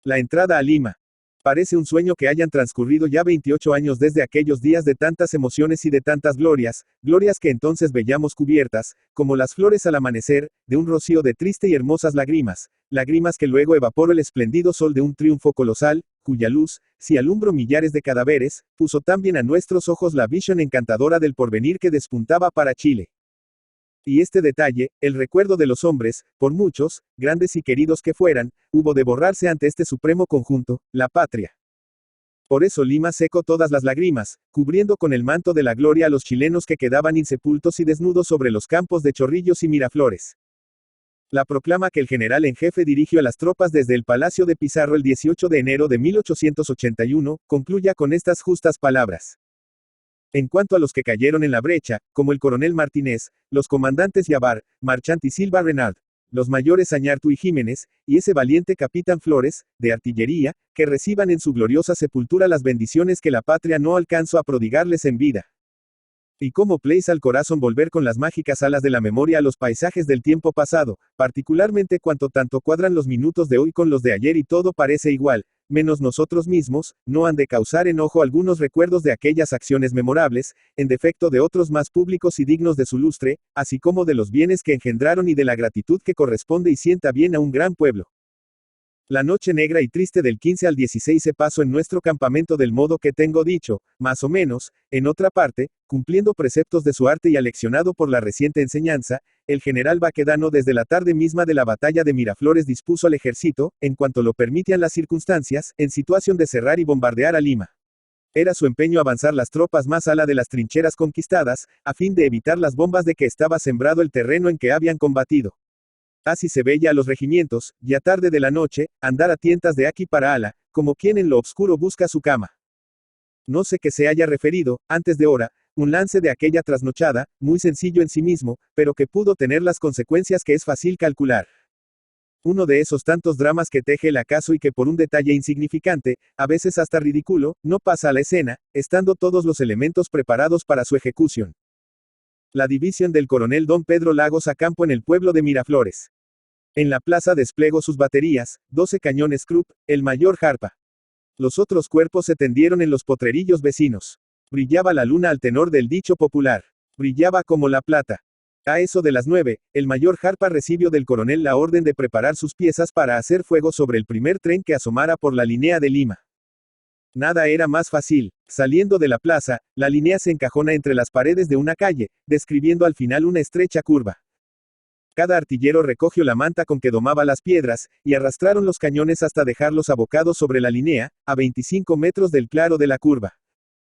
La entrada a Lima. Parece un sueño que hayan transcurrido ya 28 años desde aquellos días de tantas emociones y de tantas glorias, glorias que entonces veíamos cubiertas, como las flores al amanecer, de un rocío de triste y hermosas lágrimas, lágrimas que luego evaporó el espléndido sol de un triunfo colosal, cuya luz, si alumbró millares de cadáveres, puso también a nuestros ojos la visión encantadora del porvenir que despuntaba para Chile. Y este detalle, el recuerdo de los hombres, por muchos, grandes y queridos que fueran, hubo de borrarse ante este supremo conjunto, la patria. Por eso Lima secó todas las lágrimas, cubriendo con el manto de la gloria a los chilenos que quedaban insepultos y desnudos sobre los campos de Chorrillos y Miraflores. La proclama que el general en jefe dirigió a las tropas desde el Palacio de Pizarro el 18 de enero de 1881, concluya con estas justas palabras. En cuanto a los que cayeron en la brecha, como el coronel Martínez, los comandantes Yavar, Marchant y Silva Renard, los mayores Añartu y Jiménez, y ese valiente capitán Flores, de artillería, que reciban en su gloriosa sepultura las bendiciones que la patria no alcanzó a prodigarles en vida. Y cómo place al corazón volver con las mágicas alas de la memoria a los paisajes del tiempo pasado, particularmente cuanto tanto cuadran los minutos de hoy con los de ayer y todo parece igual, menos nosotros mismos, no han de causar enojo algunos recuerdos de aquellas acciones memorables, en defecto de otros más públicos y dignos de su lustre, así como de los bienes que engendraron y de la gratitud que corresponde y sienta bien a un gran pueblo. La noche negra y triste del 15 al 16 se pasó en nuestro campamento del modo que tengo dicho, más o menos, en otra parte, cumpliendo preceptos de su arte y aleccionado por la reciente enseñanza, el general Baquedano desde la tarde misma de la batalla de Miraflores dispuso al ejército, en cuanto lo permitían las circunstancias, en situación de cerrar y bombardear a Lima. Era su empeño avanzar las tropas más ala de las trincheras conquistadas, a fin de evitar las bombas de que estaba sembrado el terreno en que habían combatido. Así se veía a los regimientos, ya tarde de la noche, andar a tientas de aquí para ala, como quien en lo obscuro busca su cama. No sé qué se haya referido, antes de hora, un lance de aquella trasnochada, muy sencillo en sí mismo, pero que pudo tener las consecuencias que es fácil calcular. Uno de esos tantos dramas que teje el acaso y que por un detalle insignificante, a veces hasta ridículo, no pasa a la escena, estando todos los elementos preparados para su ejecución. La división del coronel don Pedro Lagos acampó en el pueblo de Miraflores. En la plaza desplegó sus baterías, 12 cañones Krupp, el mayor Jarpa. Los otros cuerpos se tendieron en los potrerillos vecinos. Brillaba la luna al tenor del dicho popular. Brillaba como la plata. A eso de las 9, el mayor Jarpa recibió del coronel la orden de preparar sus piezas para hacer fuego sobre el primer tren que asomara por la línea de Lima. Nada era más fácil. Saliendo de la plaza, la línea se encajona entre las paredes de una calle, describiendo al final una estrecha curva. Cada artillero recogió la manta con que domaba las piedras, y arrastraron los cañones hasta dejarlos abocados sobre la línea, a 25 metros del claro de la curva.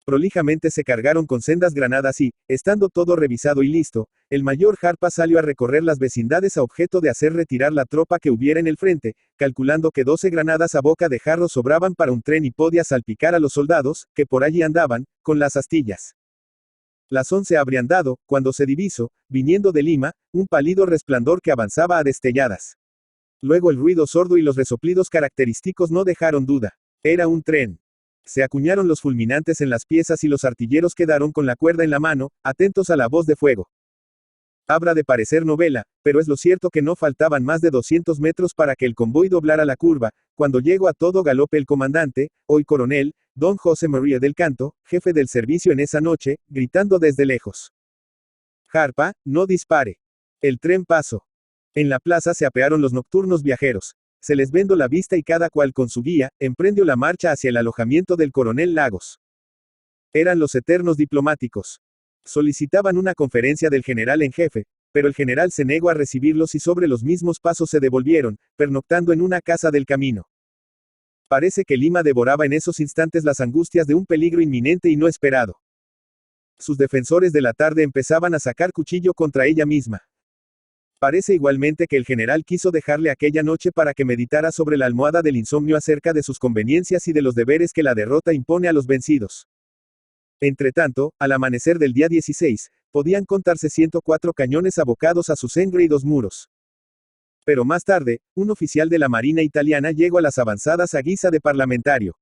Prolijamente se cargaron con sendas granadas y, estando todo revisado y listo, el mayor Jarpa salió a recorrer las vecindades a objeto de hacer retirar la tropa que hubiera en el frente, calculando que 12 granadas a boca de jarro sobraban para un tren y podía salpicar a los soldados, que por allí andaban, con las astillas. Las 11 habrían dado, cuando se divisó, viniendo de Lima, un pálido resplandor que avanzaba a destelladas. Luego el ruido sordo y los resoplidos característicos no dejaron duda. Era un tren. Se acuñaron los fulminantes en las piezas y los artilleros quedaron con la cuerda en la mano, atentos a la voz de fuego. Habrá de parecer novela, pero es lo cierto que no faltaban más de 200 metros para que el convoy doblara la curva, cuando llegó a todo galope el comandante, hoy coronel, don José María del Canto, jefe del servicio en esa noche, gritando desde lejos. Jarpa, no dispare. El tren pasó. En la plaza se apearon los nocturnos viajeros. Se les vendó la vista y cada cual con su guía, emprendió la marcha hacia el alojamiento del coronel Lagos. Eran los eternos diplomáticos. Solicitaban una conferencia del general en jefe, pero el general se negó a recibirlos y sobre los mismos pasos se devolvieron, pernoctando en una casa del camino. Parece que Lima devoraba en esos instantes las angustias de un peligro inminente y no esperado. Sus defensores de la tarde empezaban a sacar cuchillo contra ella misma. Parece igualmente que el general quiso dejarle aquella noche para que meditara sobre la almohada del insomnio acerca de sus conveniencias y de los deberes que la derrota impone a los vencidos. Entretanto, al amanecer del día 16, podían contarse 104 cañones abocados a sus engreídos muros. Pero más tarde, un oficial de la Marina italiana llegó a las avanzadas a guisa de parlamentario.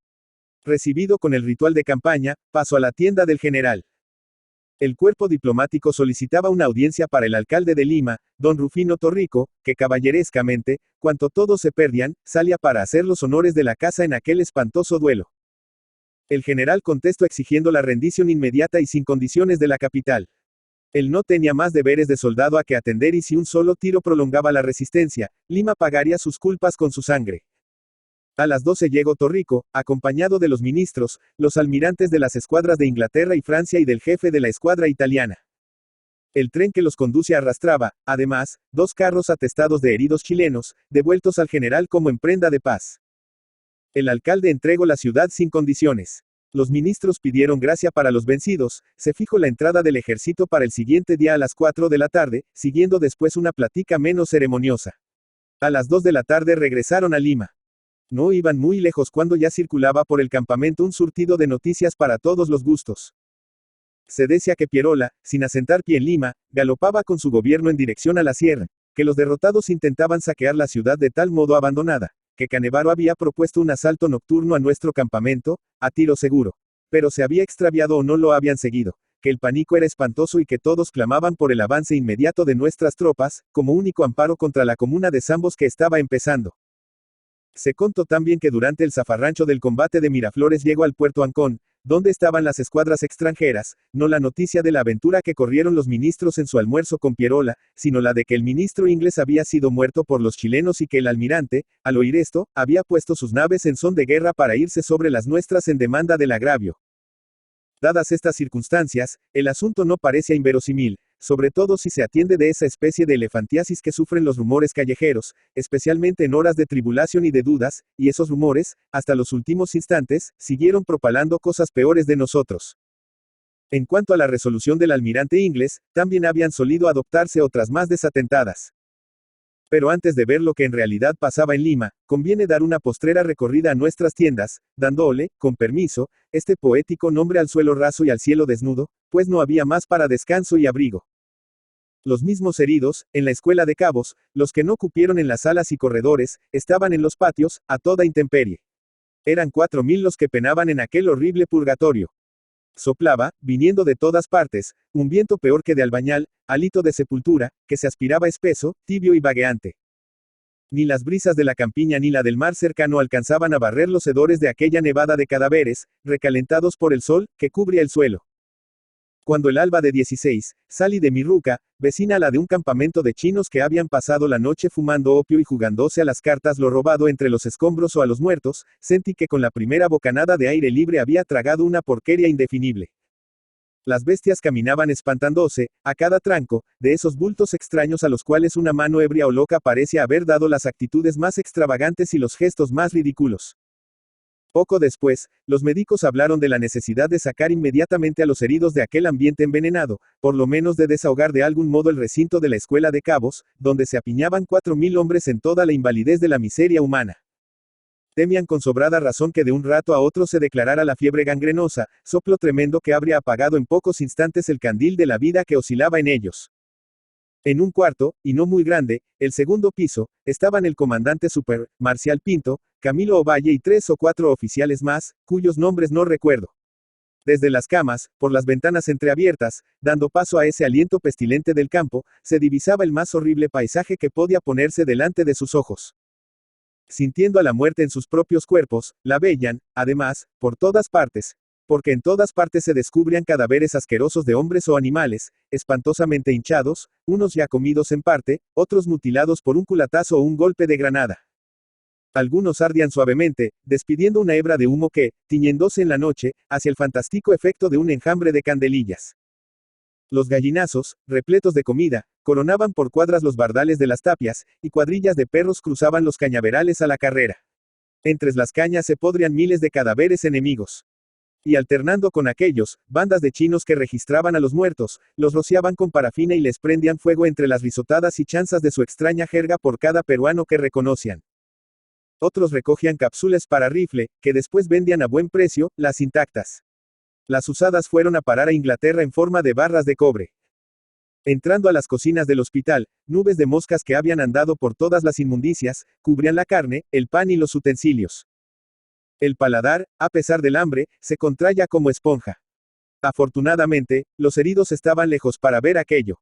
Recibido con el ritual de campaña, pasó a la tienda del general. El cuerpo diplomático solicitaba una audiencia para el alcalde de Lima, don Rufino Torrico, que caballerescamente, cuanto todos se perdían, salía para hacer los honores de la casa en aquel espantoso duelo. El general contestó exigiendo la rendición inmediata y sin condiciones de la capital. Él no tenía más deberes de soldado a que atender y si un solo tiro prolongaba la resistencia, Lima pagaría sus culpas con su sangre. A las 12 llegó Torrico, acompañado de los ministros, los almirantes de las escuadras de Inglaterra y Francia y del jefe de la escuadra italiana. El tren que los conduce arrastraba, además, 2 carros atestados de heridos chilenos, devueltos al general como en prenda de paz. El alcalde entregó la ciudad sin condiciones. Los ministros pidieron gracia para los vencidos, se fijó la entrada del ejército para el siguiente día a las 4 de la tarde, siguiendo después una plática menos ceremoniosa. A las 2 de la tarde regresaron a Lima. No iban muy lejos cuando ya circulaba por el campamento un surtido de noticias para todos los gustos. Se decía que Pierola, sin asentar pie en Lima, galopaba con su gobierno en dirección a la sierra, que los derrotados intentaban saquear la ciudad de tal modo abandonada, que Canevaro había propuesto un asalto nocturno a nuestro campamento, a tiro seguro. Pero se había extraviado o no lo habían seguido, que el pánico era espantoso y que todos clamaban por el avance inmediato de nuestras tropas, como único amparo contra la comuna de Zambos que estaba empezando. Se contó también que durante el zafarrancho del combate de Miraflores llegó al puerto Ancón, donde estaban las escuadras extranjeras, no la noticia de la aventura que corrieron los ministros en su almuerzo con Pierola, sino la de que el ministro inglés había sido muerto por los chilenos y que el almirante, al oír esto, había puesto sus naves en son de guerra para irse sobre las nuestras en demanda del agravio. Dadas estas circunstancias, el asunto no parece inverosímil, sobre todo si se atiende de esa especie de elefantiasis que sufren los rumores callejeros, especialmente en horas de tribulación y de dudas, y esos rumores, hasta los últimos instantes, siguieron propalando cosas peores de nosotros. En cuanto a la resolución del almirante inglés, también habían solido adoptarse otras más desatentadas. Pero antes de ver lo que en realidad pasaba en Lima, conviene dar una postrera recorrida a nuestras tiendas, dándole, con permiso, este poético nombre al suelo raso y al cielo desnudo, pues no había más para descanso y abrigo. Los mismos heridos, en la escuela de cabos, los que no cupieron en las salas y corredores, estaban en los patios, a toda intemperie. Eran 4.000 los que penaban en aquel horrible purgatorio. Soplaba, viniendo de todas partes, un viento peor que de albañal, hálito de sepultura, que se aspiraba espeso, tibio y vagueante. Ni las brisas de la campiña ni la del mar cercano alcanzaban a barrer los hedores de aquella nevada de cadáveres, recalentados por el sol, que cubría el suelo. Cuando el alba de 16, salí de mi ruca, vecina a la de un campamento de chinos que habían pasado la noche fumando opio y jugándose a las cartas lo robado entre los escombros o a los muertos, sentí que con la primera bocanada de aire libre había tragado una porquería indefinible. Las bestias caminaban espantándose, a cada tranco, de esos bultos extraños a los cuales una mano ebria o loca parece haber dado las actitudes más extravagantes y los gestos más ridículos. Poco después, los médicos hablaron de la necesidad de sacar inmediatamente a los heridos de aquel ambiente envenenado, por lo menos de desahogar de algún modo el recinto de la escuela de cabos, donde se apiñaban 4.000 hombres en toda la invalidez de la miseria humana. Temían con sobrada razón que de un rato a otro se declarara la fiebre gangrenosa, soplo tremendo que habría apagado en pocos instantes el candil de la vida que oscilaba en ellos. En un cuarto, y no muy grande, el segundo piso, estaban el comandante super, Marcial Pinto, Camilo Ovalle y 3 o 4 oficiales más, cuyos nombres no recuerdo. Desde las camas, por las ventanas entreabiertas, dando paso a ese aliento pestilente del campo, se divisaba el más horrible paisaje que podía ponerse delante de sus ojos. Sintiendo a la muerte en sus propios cuerpos, la veían, además, por todas partes, porque en todas partes se descubrían cadáveres asquerosos de hombres o animales, espantosamente hinchados, unos ya comidos en parte, otros mutilados por un culatazo o un golpe de granada. Algunos ardían suavemente, despidiendo una hebra de humo que, tiñéndose en la noche, hacía el fantástico efecto de un enjambre de candelillas. Los gallinazos, repletos de comida, coronaban por cuadras los bardales de las tapias, y cuadrillas de perros cruzaban los cañaverales a la carrera. Entre las cañas se podrían miles de cadáveres enemigos. Y alternando con aquellos, bandas de chinos que registraban a los muertos, los rociaban con parafina y les prendían fuego entre las risotadas y chanzas de su extraña jerga por cada peruano que reconocían. Otros recogían cápsulas para rifle, que después vendían a buen precio, las intactas. Las usadas fueron a parar a Inglaterra en forma de barras de cobre. Entrando a las cocinas del hospital, nubes de moscas que habían andado por todas las inmundicias, cubrían la carne, el pan y los utensilios. El paladar, a pesar del hambre, se contraía como esponja. Afortunadamente, los heridos estaban lejos para ver aquello.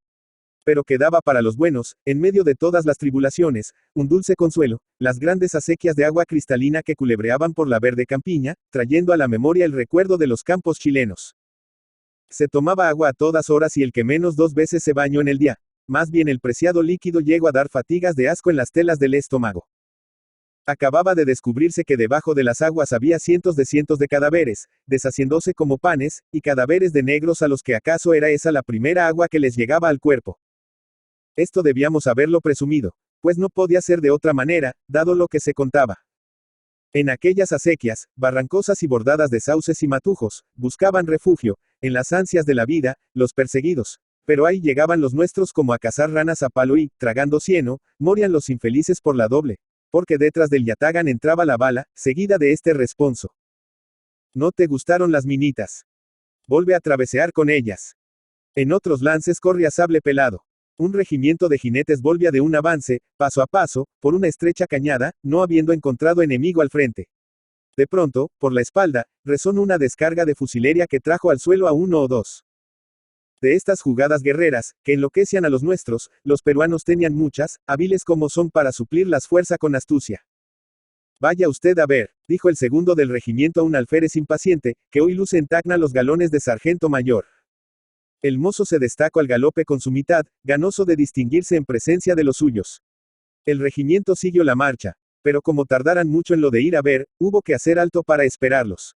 Pero quedaba para los buenos, en medio de todas las tribulaciones, un dulce consuelo, las grandes acequias de agua cristalina que culebreaban por la verde campiña, trayendo a la memoria el recuerdo de los campos chilenos. Se tomaba agua a todas horas y el que menos 2 veces se bañó en el día. Más bien el preciado líquido llegó a dar fatigas de asco en las telas del estómago. Acababa de descubrirse que debajo de las aguas había cientos de cadáveres, deshaciéndose como panes, y cadáveres de negros a los que acaso era esa la primera agua que les llegaba al cuerpo. Esto debíamos haberlo presumido, pues no podía ser de otra manera, dado lo que se contaba. En aquellas acequias, barrancosas y bordadas de sauces y matujos, buscaban refugio, en las ansias de la vida, los perseguidos. Pero ahí llegaban los nuestros como a cazar ranas a palo y, tragando cieno, morían los infelices por la doble. Porque detrás del yatagán entraba la bala, seguida de este responso. ¿No te gustaron las minitas? Vuelve a travesear con ellas. En otros lances corría sable pelado. Un regimiento de jinetes volvía de un avance, paso a paso, por una estrecha cañada, no habiendo encontrado enemigo al frente. De pronto, por la espalda, resonó una descarga de fusilería que trajo al suelo a 1 o 2. De estas jugadas guerreras, que enloquecían a los nuestros, los peruanos tenían muchas, hábiles como son para suplir las fuerzas con astucia. Vaya usted a ver, dijo el segundo del regimiento a un alférez impaciente, que hoy luce en Tacna los galones de sargento mayor. El mozo se destacó al galope con su mitad, ganoso de distinguirse en presencia de los suyos. El regimiento siguió la marcha, pero como tardaran mucho en lo de ir a ver, hubo que hacer alto para esperarlos.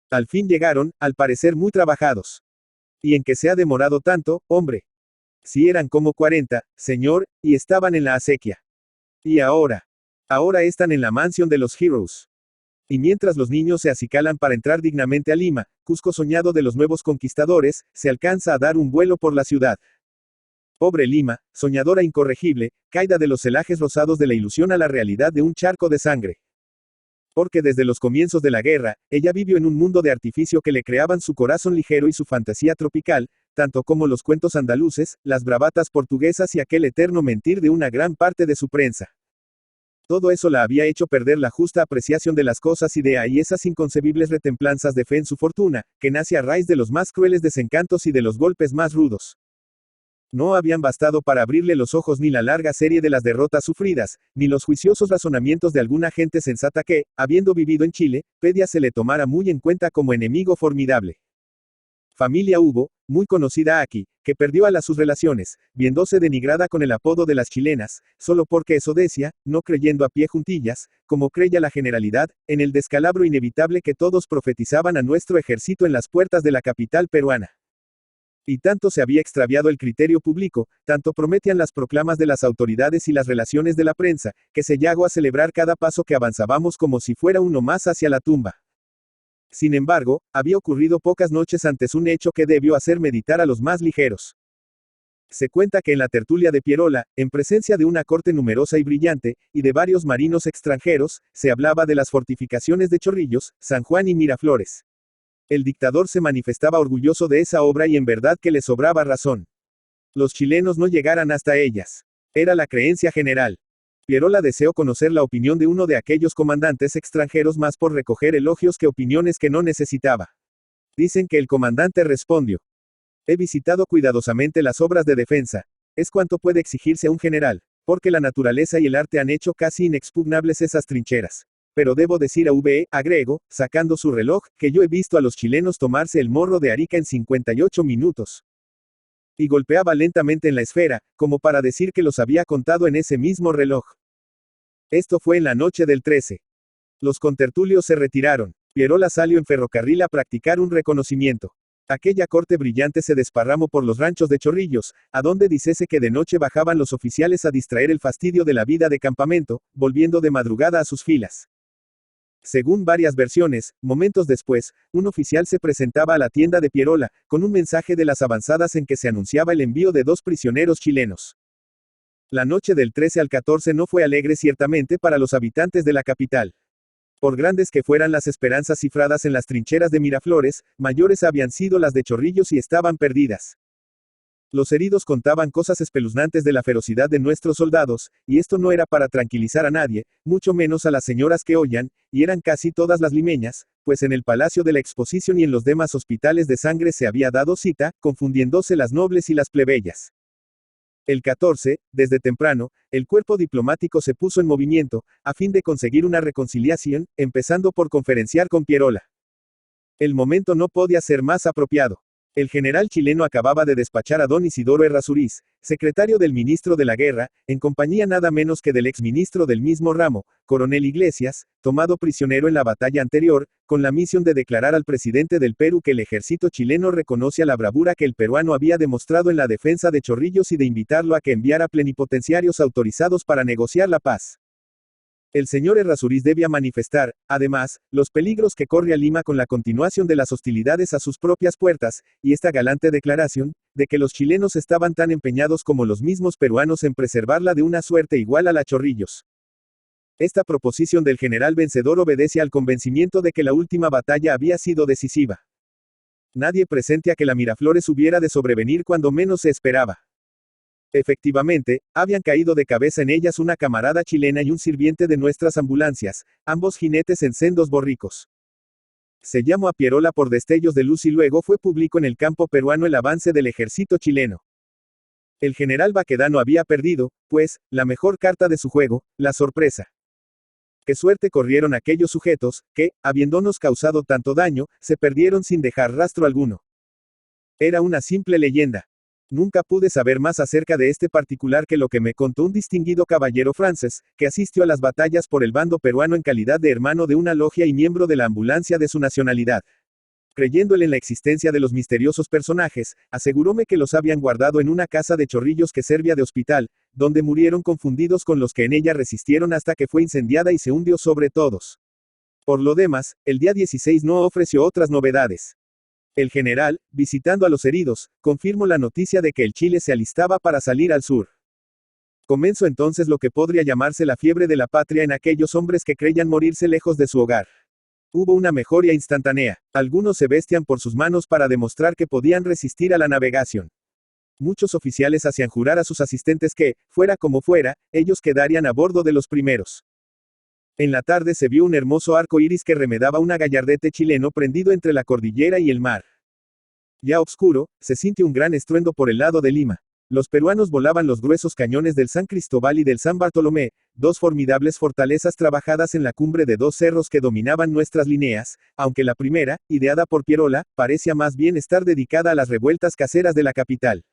Al fin llegaron, al parecer muy trabajados. ¿Y en qué se ha demorado tanto, hombre? Si eran como 40, señor, y estaban en la acequia. Y ahora están en la mansión de los Heroes. Y mientras los niños se acicalan para entrar dignamente a Lima, Cusco soñado de los nuevos conquistadores, se alcanza a dar un vuelo por la ciudad. Pobre Lima, soñadora incorregible, caída de los celajes rosados de la ilusión a la realidad de un charco de sangre. Porque desde los comienzos de la guerra, ella vivió en un mundo de artificio que le creaban su corazón ligero y su fantasía tropical, tanto como los cuentos andaluces, las bravatas portuguesas y aquel eterno mentir de una gran parte de su prensa. Todo eso la había hecho perder la justa apreciación de las cosas y de ahí esas inconcebibles retemplanzas de fe en su fortuna, que nace a raíz de los más crueles desencantos y de los golpes más rudos. No habían bastado para abrirle los ojos ni la larga serie de las derrotas sufridas, ni los juiciosos razonamientos de alguna gente sensata que, habiendo vivido en Chile, Pedia se le tomara muy en cuenta como enemigo formidable. Familia hubo, muy conocida aquí, que perdió a sus relaciones, viéndose denigrada con el apodo de las chilenas, solo porque eso decía, no creyendo a pie juntillas, como creía la generalidad, en el descalabro inevitable que todos profetizaban a nuestro ejército en las puertas de la capital peruana. Y tanto se había extraviado el criterio público, tanto prometían las proclamas de las autoridades y las relaciones de la prensa, que se llegó a celebrar cada paso que avanzábamos como si fuera uno más hacia la tumba. Sin embargo, había ocurrido pocas noches antes un hecho que debió hacer meditar a los más ligeros. Se cuenta que en la tertulia de Pierola, en presencia de una corte numerosa y brillante, y de varios marinos extranjeros, se hablaba de las fortificaciones de Chorrillos, San Juan y Miraflores. El dictador se manifestaba orgulloso de esa obra y en verdad que le sobraba razón. Los chilenos no llegaran hasta ellas. Era la creencia general. Pierola deseó conocer la opinión de uno de aquellos comandantes extranjeros más por recoger elogios que opiniones que no necesitaba. Dicen que el comandante respondió: he visitado cuidadosamente las obras de defensa. Es cuanto puede exigirse a un general, porque la naturaleza y el arte han hecho casi inexpugnables esas trincheras. Pero debo decir a V.E., agregó, sacando su reloj, que yo he visto a los chilenos tomarse el Morro de Arica en 58 minutos. Y golpeaba lentamente en la esfera, como para decir que los había contado en ese mismo reloj. Esto fue en la noche del 13. Los contertulios se retiraron. Pierola salió en ferrocarril a practicar un reconocimiento. Aquella corte brillante se desparramó por los ranchos de Chorrillos, a donde dicese que de noche bajaban los oficiales a distraer el fastidio de la vida de campamento, volviendo de madrugada a sus filas. Según varias versiones, momentos después, un oficial se presentaba a la tienda de Pierola, con un mensaje de las avanzadas en que se anunciaba el envío de 2 prisioneros chilenos. La noche del 13 al 14 no fue alegre ciertamente para los habitantes de la capital. Por grandes que fueran las esperanzas cifradas en las trincheras de Miraflores, mayores habían sido las de Chorrillos y estaban perdidas. Los heridos contaban cosas espeluznantes de la ferocidad de nuestros soldados, y esto no era para tranquilizar a nadie, mucho menos a las señoras que oían, y eran casi todas las limeñas, pues en el Palacio de la Exposición y en los demás hospitales de sangre se había dado cita, confundiéndose las nobles y las plebeyas. El 14, desde temprano, el cuerpo diplomático se puso en movimiento, a fin de conseguir una reconciliación, empezando por conferenciar con Pierola. El momento no podía ser más apropiado. El general chileno acababa de despachar a don Isidoro Errázuriz, secretario del ministro de la Guerra, en compañía nada menos que del exministro del mismo ramo, coronel Iglesias, tomado prisionero en la batalla anterior, con la misión de declarar al presidente del Perú que el ejército chileno reconoce la bravura que el peruano había demostrado en la defensa de Chorrillos y de invitarlo a que enviara plenipotenciarios autorizados para negociar la paz. El señor Errázuriz debía manifestar, además, los peligros que corre a Lima con la continuación de las hostilidades a sus propias puertas, y esta galante declaración, de que los chilenos estaban tan empeñados como los mismos peruanos en preservarla de una suerte igual a la Chorrillos. Esta proposición del general vencedor obedece al convencimiento de que la última batalla había sido decisiva. Nadie presentia que la Miraflores hubiera de sobrevenir cuando menos se esperaba. Efectivamente, habían caído de cabeza en ellas una camarada chilena y un sirviente de nuestras ambulancias, ambos jinetes en sendos borricos. Se llamó a Pierola por destellos de luz y luego fue público en el campo peruano el avance del ejército chileno. El general Baquedano había perdido, pues, la mejor carta de su juego, la sorpresa. Qué suerte corrieron aquellos sujetos, que, habiéndonos causado tanto daño, se perdieron sin dejar rastro alguno. Era una simple leyenda. Nunca pude saber más acerca de este particular que lo que me contó un distinguido caballero francés, que asistió a las batallas por el bando peruano en calidad de hermano de una logia y miembro de la ambulancia de su nacionalidad. Creyendo él en la existencia de los misteriosos personajes, aseguróme que los habían guardado en una casa de Chorrillos que servía de hospital, donde murieron confundidos con los que en ella resistieron hasta que fue incendiada y se hundió sobre todos. Por lo demás, el día 16 no ofreció otras novedades. El general, visitando a los heridos, confirmó la noticia de que el Chile se alistaba para salir al sur. Comenzó entonces lo que podría llamarse la fiebre de la patria en aquellos hombres que creían morirse lejos de su hogar. Hubo una mejoría instantánea. Algunos se vestían por sus manos para demostrar que podían resistir a la navegación. Muchos oficiales hacían jurar a sus asistentes que, fuera como fuera, ellos quedarían a bordo de los primeros. En la tarde se vio un hermoso arco iris que remedaba un gallardete chileno prendido entre la cordillera y el mar. Ya oscuro, se sintió un gran estruendo por el lado de Lima. Los peruanos volaban los gruesos cañones del San Cristóbal y del San Bartolomé, dos formidables fortalezas trabajadas en la cumbre de dos cerros que dominaban nuestras líneas, aunque la primera, ideada por Pierola, parecía más bien estar dedicada a las revueltas caseras de la capital.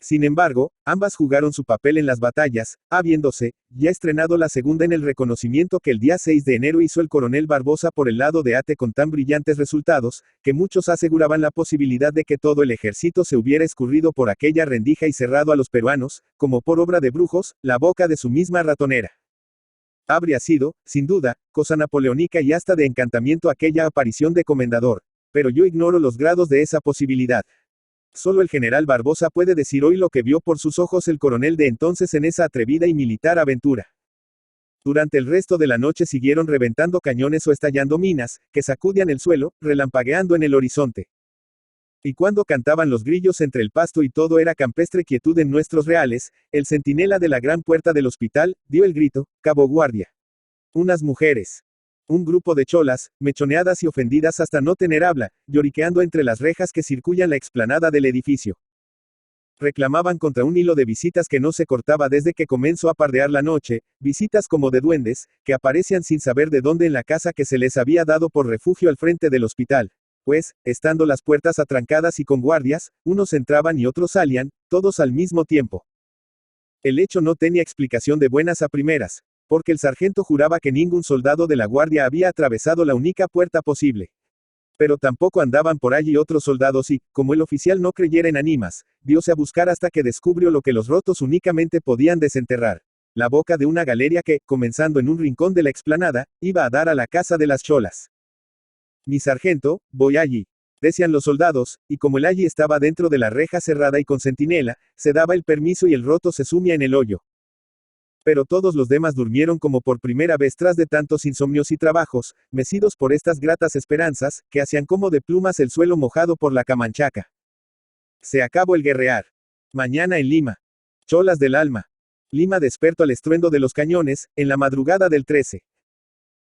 Sin embargo, ambas jugaron su papel en las batallas, habiéndose ya estrenado la segunda en el reconocimiento que el día 6 de enero hizo el coronel Barbosa por el lado de Ate con tan brillantes resultados, que muchos aseguraban la posibilidad de que todo el ejército se hubiera escurrido por aquella rendija y cerrado a los peruanos, como por obra de brujos, la boca de su misma ratonera. Habría sido, sin duda, cosa napoleónica y hasta de encantamiento aquella aparición de comendador, pero yo ignoro los grados de esa posibilidad. Solo el general Barbosa puede decir hoy lo que vio por sus ojos el coronel de entonces en esa atrevida y militar aventura. Durante el resto de la noche siguieron reventando cañones o estallando minas, que sacudían el suelo, relampagueando en el horizonte. Y cuando cantaban los grillos entre el pasto y todo era campestre quietud en nuestros reales, el centinela de la gran puerta del hospital, dio el grito, cabo guardia. Unas mujeres. Un grupo de cholas, mechoneadas y ofendidas hasta no tener habla, lloriqueando entre las rejas que circundan la explanada del edificio. Reclamaban contra un hilo de visitas que no se cortaba desde que comenzó a pardear la noche, visitas como de duendes, que aparecían sin saber de dónde en la casa que se les había dado por refugio al frente del hospital. Pues, estando las puertas atrancadas y con guardias, unos entraban y otros salían, todos al mismo tiempo. El hecho no tenía explicación de buenas a primeras, porque el sargento juraba que ningún soldado de la guardia había atravesado la única puerta posible. Pero tampoco andaban por allí otros soldados y, como el oficial no creyera en ánimas, dióse a buscar hasta que descubrió lo que los rotos únicamente podían desenterrar. La boca de una galería que, comenzando en un rincón de la explanada, iba a dar a la casa de las cholas. Mi sargento, voy allí. Decían los soldados, y como el allí estaba dentro de la reja cerrada y con centinela, se daba el permiso y el roto se sumía en el hoyo. Pero todos los demás durmieron como por primera vez tras de tantos insomnios y trabajos, mecidos por estas gratas esperanzas, que hacían como de plumas el suelo mojado por la camanchaca. Se acabó el guerrear. Mañana en Lima. Cholas del alma. Lima despertó al estruendo de los cañones, en la madrugada del 13.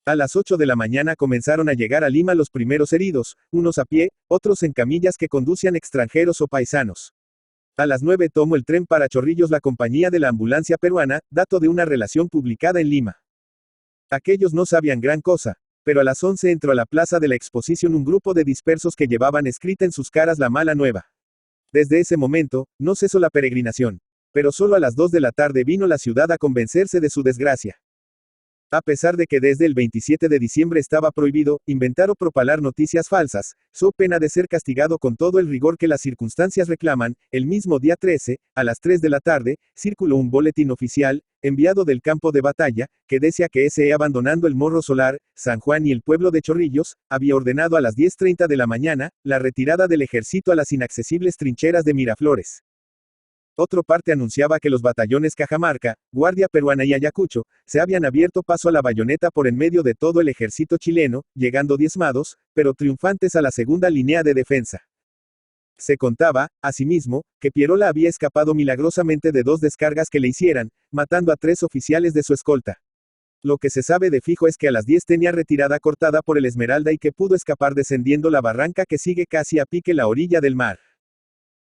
A las 8 de la mañana comenzaron a llegar a Lima los primeros heridos, unos a pie, otros en camillas que conducían extranjeros o paisanos. A las 9 tomó el tren para Chorrillos la compañía de la ambulancia peruana, dato de una relación publicada en Lima. Aquellos no sabían gran cosa, pero a las 11 entró a la plaza de la exposición un grupo de dispersos que llevaban escrita en sus caras la mala nueva. Desde ese momento, no cesó la peregrinación. Pero solo a las 2 de la tarde vino la ciudad a convencerse de su desgracia. A pesar de que desde el 27 de diciembre estaba prohibido inventar o propalar noticias falsas, so pena de ser castigado con todo el rigor que las circunstancias reclaman, el mismo día 13, a las 3 de la tarde, circuló un boletín oficial, enviado del campo de batalla, que decía que S.E. abandonando el Morro Solar, San Juan y el pueblo de Chorrillos, había ordenado a las 10:30 de la mañana, la retirada del ejército a las inaccesibles trincheras de Miraflores. Otro parte anunciaba que los batallones Cajamarca, Guardia Peruana y Ayacucho, se habían abierto paso a la bayoneta por en medio de todo el ejército chileno, llegando diezmados, pero triunfantes a la segunda línea de defensa. Se contaba, asimismo, que Pierola había escapado milagrosamente de 2 descargas que le hicieran, matando a 3 oficiales de su escolta. Lo que se sabe de fijo es que a las 10 tenía retirada cortada por el Esmeralda y que pudo escapar descendiendo la barranca que sigue casi a pique la orilla del mar.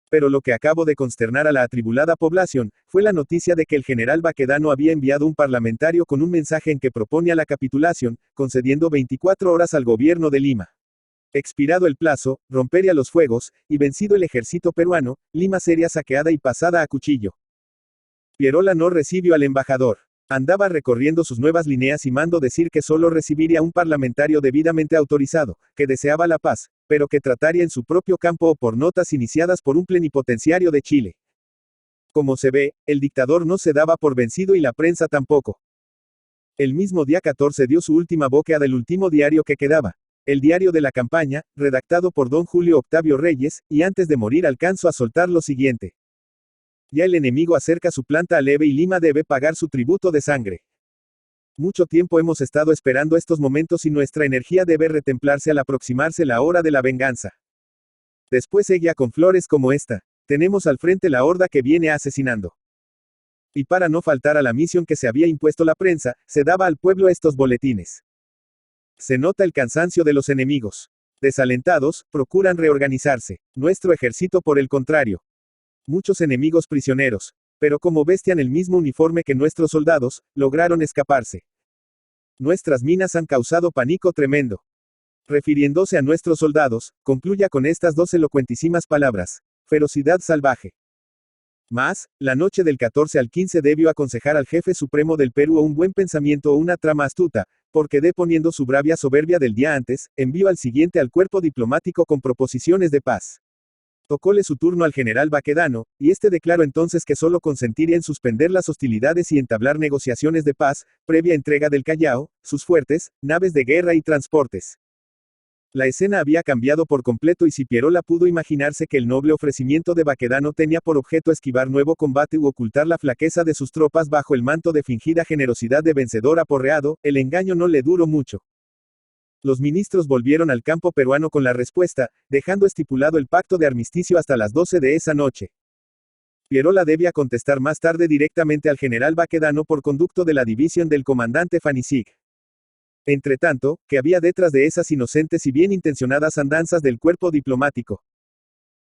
Pero lo que acabó de consternar a la atribulada población, fue la noticia de que el general Baquedano había enviado un parlamentario con un mensaje en que proponía la capitulación, concediendo 24 horas al gobierno de Lima. Expirado el plazo, rompería los fuegos, y vencido el ejército peruano, Lima sería saqueada y pasada a cuchillo. Pierola no recibió al embajador. Andaba recorriendo sus nuevas líneas y mandó decir que solo recibiría un parlamentario debidamente autorizado, que deseaba la paz, pero que trataría en su propio campo o por notas iniciadas por un plenipotenciario de Chile. Como se ve, el dictador no se daba por vencido y la prensa tampoco. El mismo día 14 dio su última bóqueda del último diario que quedaba, el diario de la campaña, redactado por don Julio Octavio Reyes, y antes de morir alcanzó a soltar lo siguiente. Ya el enemigo acerca su planta aleve y Lima debe pagar su tributo de sangre. Mucho tiempo hemos estado esperando estos momentos y nuestra energía debe retemplarse al aproximarse la hora de la venganza. Después seguía con flores como esta. Tenemos al frente la horda que viene asesinando. Y para no faltar a la misión que se había impuesto la prensa, se daba al pueblo estos boletines. Se nota el cansancio de los enemigos. Desalentados, procuran reorganizarse. Nuestro ejército por el contrario. Muchos enemigos prisioneros, pero como vestían el mismo uniforme que nuestros soldados, lograron escaparse. Nuestras minas han causado pánico tremendo. Refiriéndose a nuestros soldados, concluya con estas 2 elocuentísimas palabras. Ferocidad salvaje. Mas, la noche del 14 al 15 debió aconsejar al jefe supremo del Perú un buen pensamiento o una trama astuta, porque deponiendo su bravia soberbia del día antes, envió al siguiente al cuerpo diplomático con proposiciones de paz. Tocóle su turno al general Baquedano, y este declaró entonces que solo consentiría en suspender las hostilidades y entablar negociaciones de paz, previa entrega del Callao, sus fuertes, naves de guerra y transportes. La escena había cambiado por completo y si Pierola pudo imaginarse que el noble ofrecimiento de Baquedano tenía por objeto esquivar nuevo combate u ocultar la flaqueza de sus tropas bajo el manto de fingida generosidad de vencedor aporreado, el engaño no le duró mucho. Los ministros volvieron al campo peruano con la respuesta, dejando estipulado el pacto de armisticio hasta las 12 de esa noche. Pierola debía contestar más tarde directamente al general Baquedano por conducto de la división del comandante Fanisig. Entretanto, ¿qué había detrás de esas inocentes y bien intencionadas andanzas del cuerpo diplomático?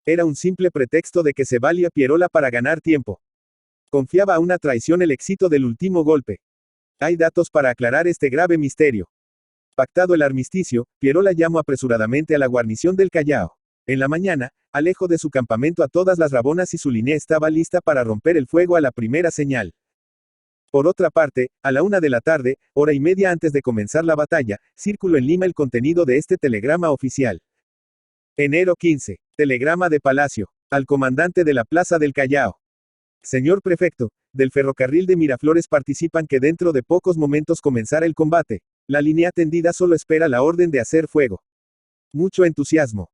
Era un simple pretexto de que se valía Pierola para ganar tiempo. Confiaba a una traición el éxito del último golpe. Hay datos para aclarar este grave misterio. Pactado el armisticio, Pierola llamó apresuradamente a la guarnición del Callao. En la mañana, alejó de su campamento a todas las rabonas y su línea estaba lista para romper el fuego a la primera señal. Por otra parte, a la 1 de la tarde, hora y media antes de comenzar la batalla, circuló en Lima el contenido de este telegrama oficial. Enero 15. Telegrama de Palacio. Al comandante de la Plaza del Callao. Señor prefecto, del ferrocarril de Miraflores participan que dentro de pocos momentos comenzará el combate. La línea tendida solo espera la orden de hacer fuego. Mucho entusiasmo.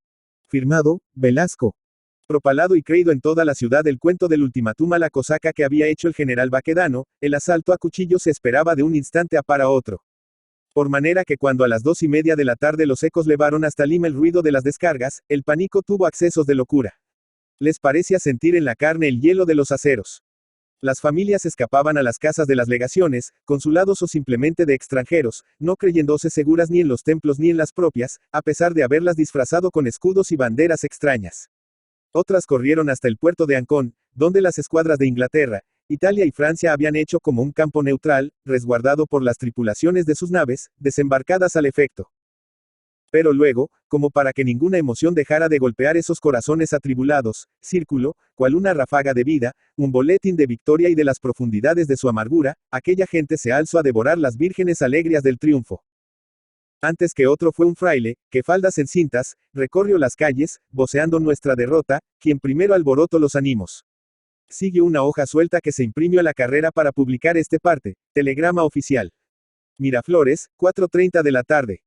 Firmado, Velasco. Propalado y creído en toda la ciudad el cuento del ultimátum a la cosaca que había hecho el general Baquedano, el asalto a cuchillo se esperaba de un instante a para otro. Por manera que cuando a las 2:30 de la tarde los ecos levaron hasta Lima el ruido de las descargas, el pánico tuvo accesos de locura. Les parecía sentir en la carne el hielo de los aceros. Las familias escapaban a las casas de las legaciones, consulados o simplemente de extranjeros, no creyéndose seguras ni en los templos ni en las propias, a pesar de haberlas disfrazado con escudos y banderas extrañas. Otras corrieron hasta el puerto de Ancón, donde las escuadras de Inglaterra, Italia y Francia habían hecho como un campo neutral, resguardado por las tripulaciones de sus naves, desembarcadas al efecto. Pero luego, como para que ninguna emoción dejara de golpear esos corazones atribulados, círculo, cual una ráfaga de vida, un boletín de victoria y de las profundidades de su amargura, aquella gente se alzó a devorar las vírgenes alegrias del triunfo. Antes que otro fue un fraile, que faldas encintas, recorrió las calles, voceando nuestra derrota, quien primero alborotó los ánimos. Sigue una hoja suelta que se imprimió a la carrera para publicar este parte, telegrama oficial. Miraflores, 4:30 de la tarde.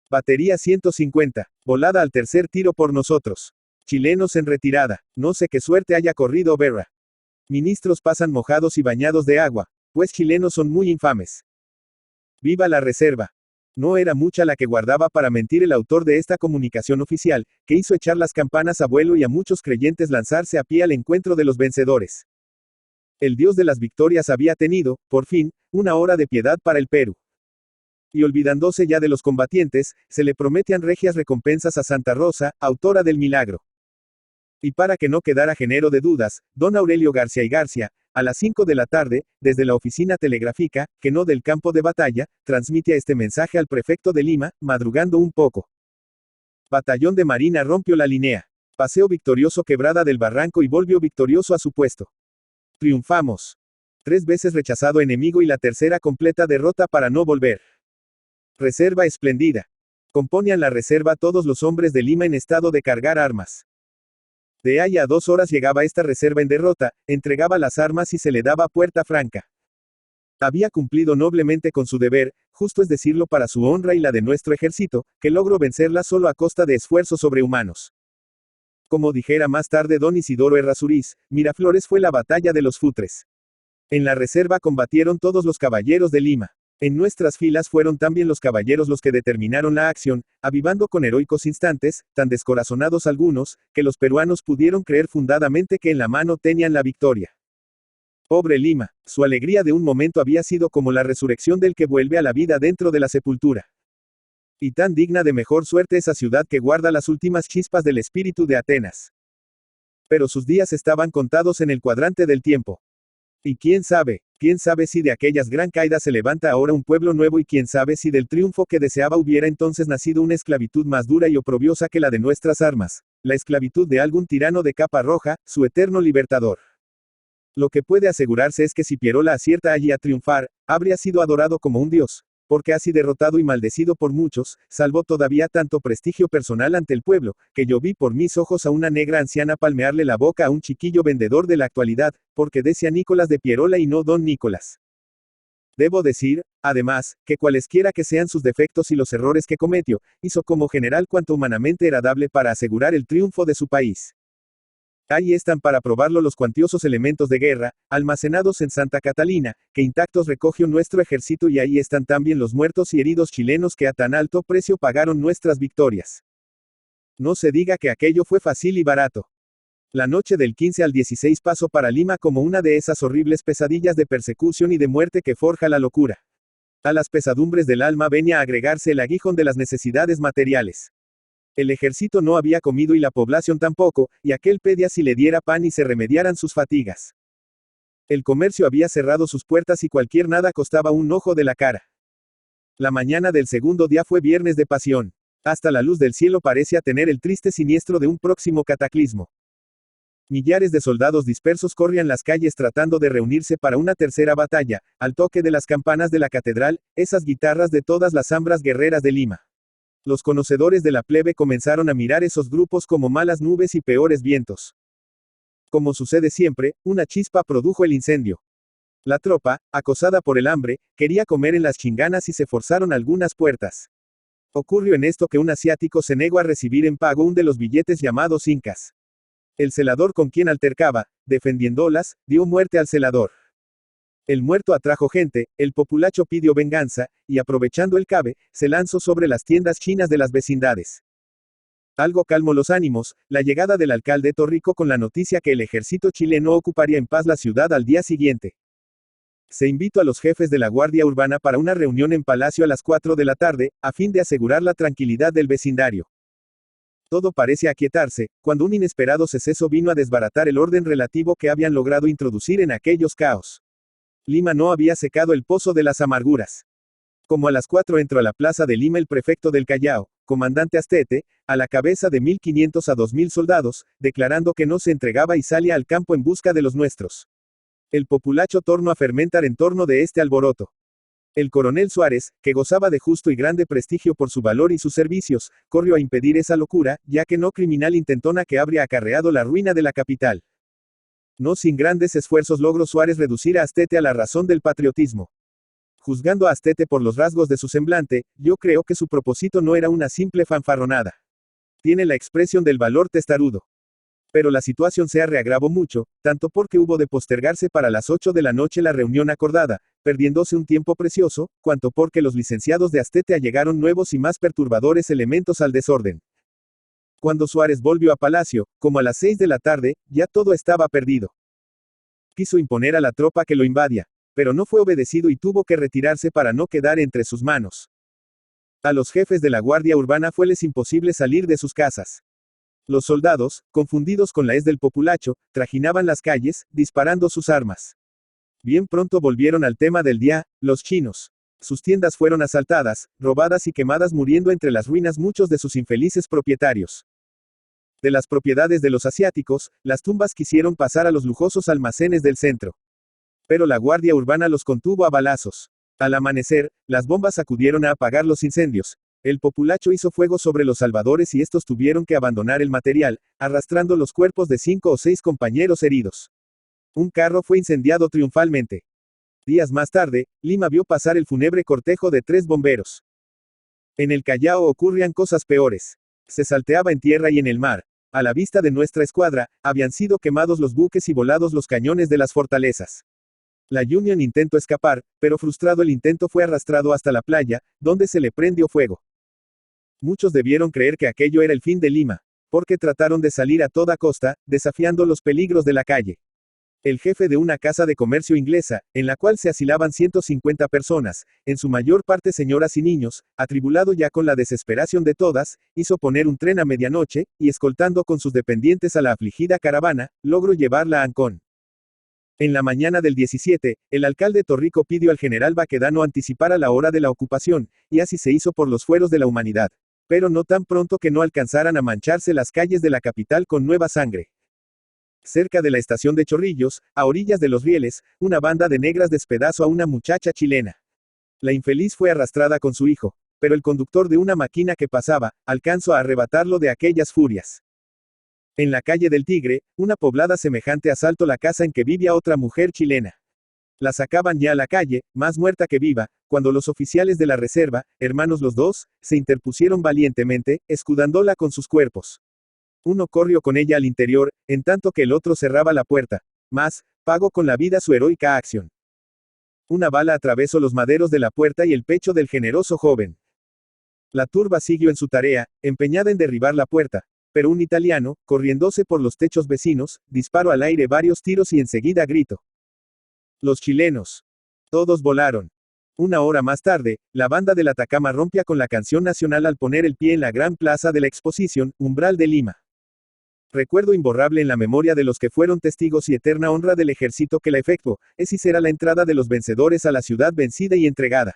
Batería 150, volada al tercer tiro por nosotros. Chilenos en retirada, no sé qué suerte haya corrido Berra. Ministros pasan mojados y bañados de agua, pues chilenos son muy infames. Viva la reserva. No era mucha la que guardaba para mentir el autor de esta comunicación oficial, que hizo echar las campanas a vuelo y a muchos creyentes lanzarse a pie al encuentro de los vencedores. El Dios de las victorias había tenido, por fin, una hora de piedad para el Perú. Y olvidándose ya de los combatientes, se le prometían regias recompensas a Santa Rosa, autora del milagro. Y para que no quedara género de dudas, don Aurelio García y García, a las 5 de la tarde, desde la oficina telegráfica, que no del campo de batalla, transmite este mensaje al prefecto de Lima, madrugando un poco. Batallón de Marina rompió la línea. Paseo victorioso Quebrada del Barranco y volvió victorioso a su puesto. Triunfamos. 3 veces rechazado enemigo y la tercera completa derrota para no volver. Reserva espléndida. Componían la reserva todos los hombres de Lima en estado de cargar armas. De ahí a 2 horas llegaba esta reserva en derrota, entregaba las armas y se le daba puerta franca. Había cumplido noblemente con su deber, justo es decirlo para su honra y la de nuestro ejército, que logró vencerla solo a costa de esfuerzos sobrehumanos. Como dijera más tarde don Isidoro Errázuriz, Miraflores fue la batalla de los Futres. En la reserva combatieron todos los caballeros de Lima. En nuestras filas fueron también los caballeros los que determinaron la acción, avivando con heroicos instantes, tan descorazonados algunos, que los peruanos pudieron creer fundadamente que en la mano tenían la victoria. Pobre Lima, su alegría de un momento había sido como la resurrección del que vuelve a la vida dentro de la sepultura. Y tan digna de mejor suerte esa ciudad que guarda las últimas chispas del espíritu de Atenas. Pero sus días estaban contados en el cuadrante del tiempo. Y quién sabe si de aquellas gran caídas se levanta ahora un pueblo nuevo y quién sabe si del triunfo que deseaba hubiera entonces nacido una esclavitud más dura y oprobiosa que la de nuestras armas, la esclavitud de algún tirano de capa roja, su eterno libertador. Lo que puede asegurarse es que si Pierola acierta allí a triunfar, habría sido adorado como un dios, porque así derrotado y maldecido por muchos, salvó todavía tanto prestigio personal ante el pueblo, que yo vi por mis ojos a una negra anciana palmearle la boca a un chiquillo vendedor de la actualidad, porque decía Nicolás de Pierola y no don Nicolás. Debo decir, además, que cualesquiera que sean sus defectos y los errores que cometió, hizo como general cuanto humanamente era dable para asegurar el triunfo de su país. Ahí están para probarlo los cuantiosos elementos de guerra, almacenados en Santa Catalina, que intactos recogió nuestro ejército y ahí están también los muertos y heridos chilenos que a tan alto precio pagaron nuestras victorias. No se diga que aquello fue fácil y barato. La noche del 15 al 16 pasó para Lima como una de esas horribles pesadillas de persecución y de muerte que forja la locura. A las pesadumbres del alma venía a agregarse el aguijón de las necesidades materiales. El ejército no había comido y la población tampoco, y aquel pedía si le diera pan y se remediaran sus fatigas. El comercio había cerrado sus puertas y cualquier nada costaba un ojo de la cara. La mañana del segundo día fue viernes de pasión. Hasta la luz del cielo parecía tener el triste siniestro de un próximo cataclismo. Millares de soldados dispersos corrían las calles tratando de reunirse para una tercera batalla, al toque de las campanas de la catedral, esas guitarras de todas las zambras guerreras de Lima. Los conocedores de la plebe comenzaron a mirar esos grupos como malas nubes y peores vientos. Como sucede siempre, una chispa produjo el incendio. La tropa, acosada por el hambre, quería comer en las chinganas y se forzaron algunas puertas. Ocurrió en esto que un asiático se negó a recibir en pago un de los billetes llamados incas. El celador con quien altercaba, defendiéndolas, dio muerte al celador. El muerto atrajo gente, el populacho pidió venganza, y aprovechando el cabe, se lanzó sobre las tiendas chinas de las vecindades. Algo calmó los ánimos, la llegada del alcalde Torrico con la noticia que el ejército chileno ocuparía en paz la ciudad al día siguiente. Se invitó a los jefes de la Guardia Urbana para una reunión en Palacio a las 4 de la tarde, a fin de asegurar la tranquilidad del vecindario. Todo parece aquietarse, cuando un inesperado seceso vino a desbaratar el orden relativo que habían logrado introducir en aquellos caos. Lima no había secado el pozo de las amarguras. Como a las 4 entró a la plaza de Lima el prefecto del Callao, comandante Astete, a la cabeza de 1.500 a 2.000 soldados, declarando que no se entregaba y salía al campo en busca de los nuestros. El populacho tornó a fermentar en torno de este alboroto. El coronel Suárez, que gozaba de justo y grande prestigio por su valor y sus servicios, corrió a impedir esa locura, ya que no criminal intentona que habría acarreado la ruina de la capital. No sin grandes esfuerzos logró Suárez reducir a Astete a la razón del patriotismo. Juzgando a Astete por los rasgos de su semblante, yo creo que su propósito no era una simple fanfarronada. Tiene la expresión del valor testarudo. Pero la situación se reagravó mucho, tanto porque hubo de postergarse para las 8 de la noche la reunión acordada, perdiéndose un tiempo precioso, cuanto porque los licenciados de Astete allegaron nuevos y más perturbadores elementos al desorden. Cuando Suárez volvió a Palacio, como a las 6 de la tarde, ya todo estaba perdido. Quiso imponer a la tropa que lo invadia, pero no fue obedecido y tuvo que retirarse para no quedar entre sus manos. A los jefes de la Guardia Urbana fueles imposible salir de sus casas. Los soldados, confundidos con la hez del populacho, trajinaban las calles, disparando sus armas. Bien pronto volvieron al tema del día, los chinos. Sus tiendas fueron asaltadas, robadas y quemadas, muriendo entre las ruinas muchos de sus infelices propietarios. De las propiedades de los asiáticos, las tumbas quisieron pasar a los lujosos almacenes del centro. Pero la Guardia Urbana los contuvo a balazos. Al amanecer, las bombas acudieron a apagar los incendios. El populacho hizo fuego sobre los salvadores y estos tuvieron que abandonar el material, arrastrando los cuerpos de 5 o 6 compañeros heridos. Un carro fue incendiado triunfalmente. Días más tarde, Lima vio pasar el fúnebre cortejo de 3 bomberos. En el Callao ocurrían cosas peores. Se salteaba en tierra y en el mar. A la vista de nuestra escuadra, habían sido quemados los buques y volados los cañones de las fortalezas. La Union intentó escapar, pero frustrado el intento fue arrastrado hasta la playa, donde se le prendió fuego. Muchos debieron creer que aquello era el fin de Lima, porque trataron de salir a toda costa, desafiando los peligros de la calle. El jefe de una casa de comercio inglesa, en la cual se asilaban 150 personas, en su mayor parte señoras y niños, atribulado ya con la desesperación de todas, hizo poner un tren a medianoche, y escoltando con sus dependientes a la afligida caravana, logró llevarla a Ancón. En la mañana del 17, el alcalde Torrico pidió al general Baquedano anticipara la hora de la ocupación, y así se hizo por los fueros de la humanidad. Pero no tan pronto que no alcanzaran a mancharse las calles de la capital con nueva sangre. Cerca de la estación de Chorrillos, a orillas de los rieles, una banda de negras despedazó a una muchacha chilena. La infeliz fue arrastrada con su hijo, pero el conductor de una máquina que pasaba, alcanzó a arrebatarlo de aquellas furias. En la calle del Tigre, una poblada semejante asaltó la casa en que vivía otra mujer chilena. La sacaban ya a la calle, más muerta que viva, cuando los oficiales de la reserva, hermanos los dos, se interpusieron valientemente, escudándola con sus cuerpos. Uno corrió con ella al interior, en tanto que el otro cerraba la puerta. Mas, pagó con la vida su heroica acción. Una bala atravesó los maderos de la puerta y el pecho del generoso joven. La turba siguió en su tarea, empeñada en derribar la puerta, pero un italiano, corriéndose por los techos vecinos, disparó al aire varios tiros y enseguida gritó. Los chilenos. Todos volaron. Una hora más tarde, la banda del Atacama rompía con la canción nacional al poner el pie en la gran plaza de la exposición, umbral de Lima. Recuerdo imborrable en la memoria de los que fueron testigos y eterna honra del ejército que la efectuó, es y será la entrada de los vencedores a la ciudad vencida y entregada.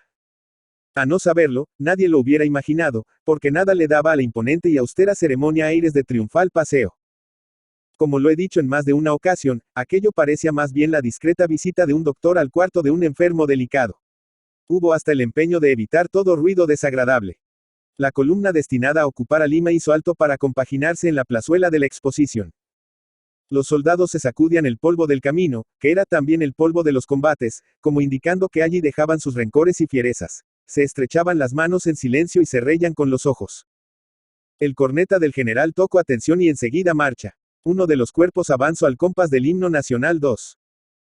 A no saberlo, nadie lo hubiera imaginado, porque nada le daba a la imponente y austera ceremonia aires de triunfal paseo. Como lo he dicho en más de una ocasión, aquello parecía más bien la discreta visita de un doctor al cuarto de un enfermo delicado. Hubo hasta el empeño de evitar todo ruido desagradable. La columna destinada a ocupar a Lima hizo alto para compaginarse en la plazuela de la exposición. Los soldados se sacudían el polvo del camino, que era también el polvo de los combates, como indicando que allí dejaban sus rencores y fierezas. Se estrechaban las manos en silencio y se reían con los ojos. El corneta del general tocó atención y enseguida marcha. Uno de los cuerpos avanzó al compás del himno nacional 2.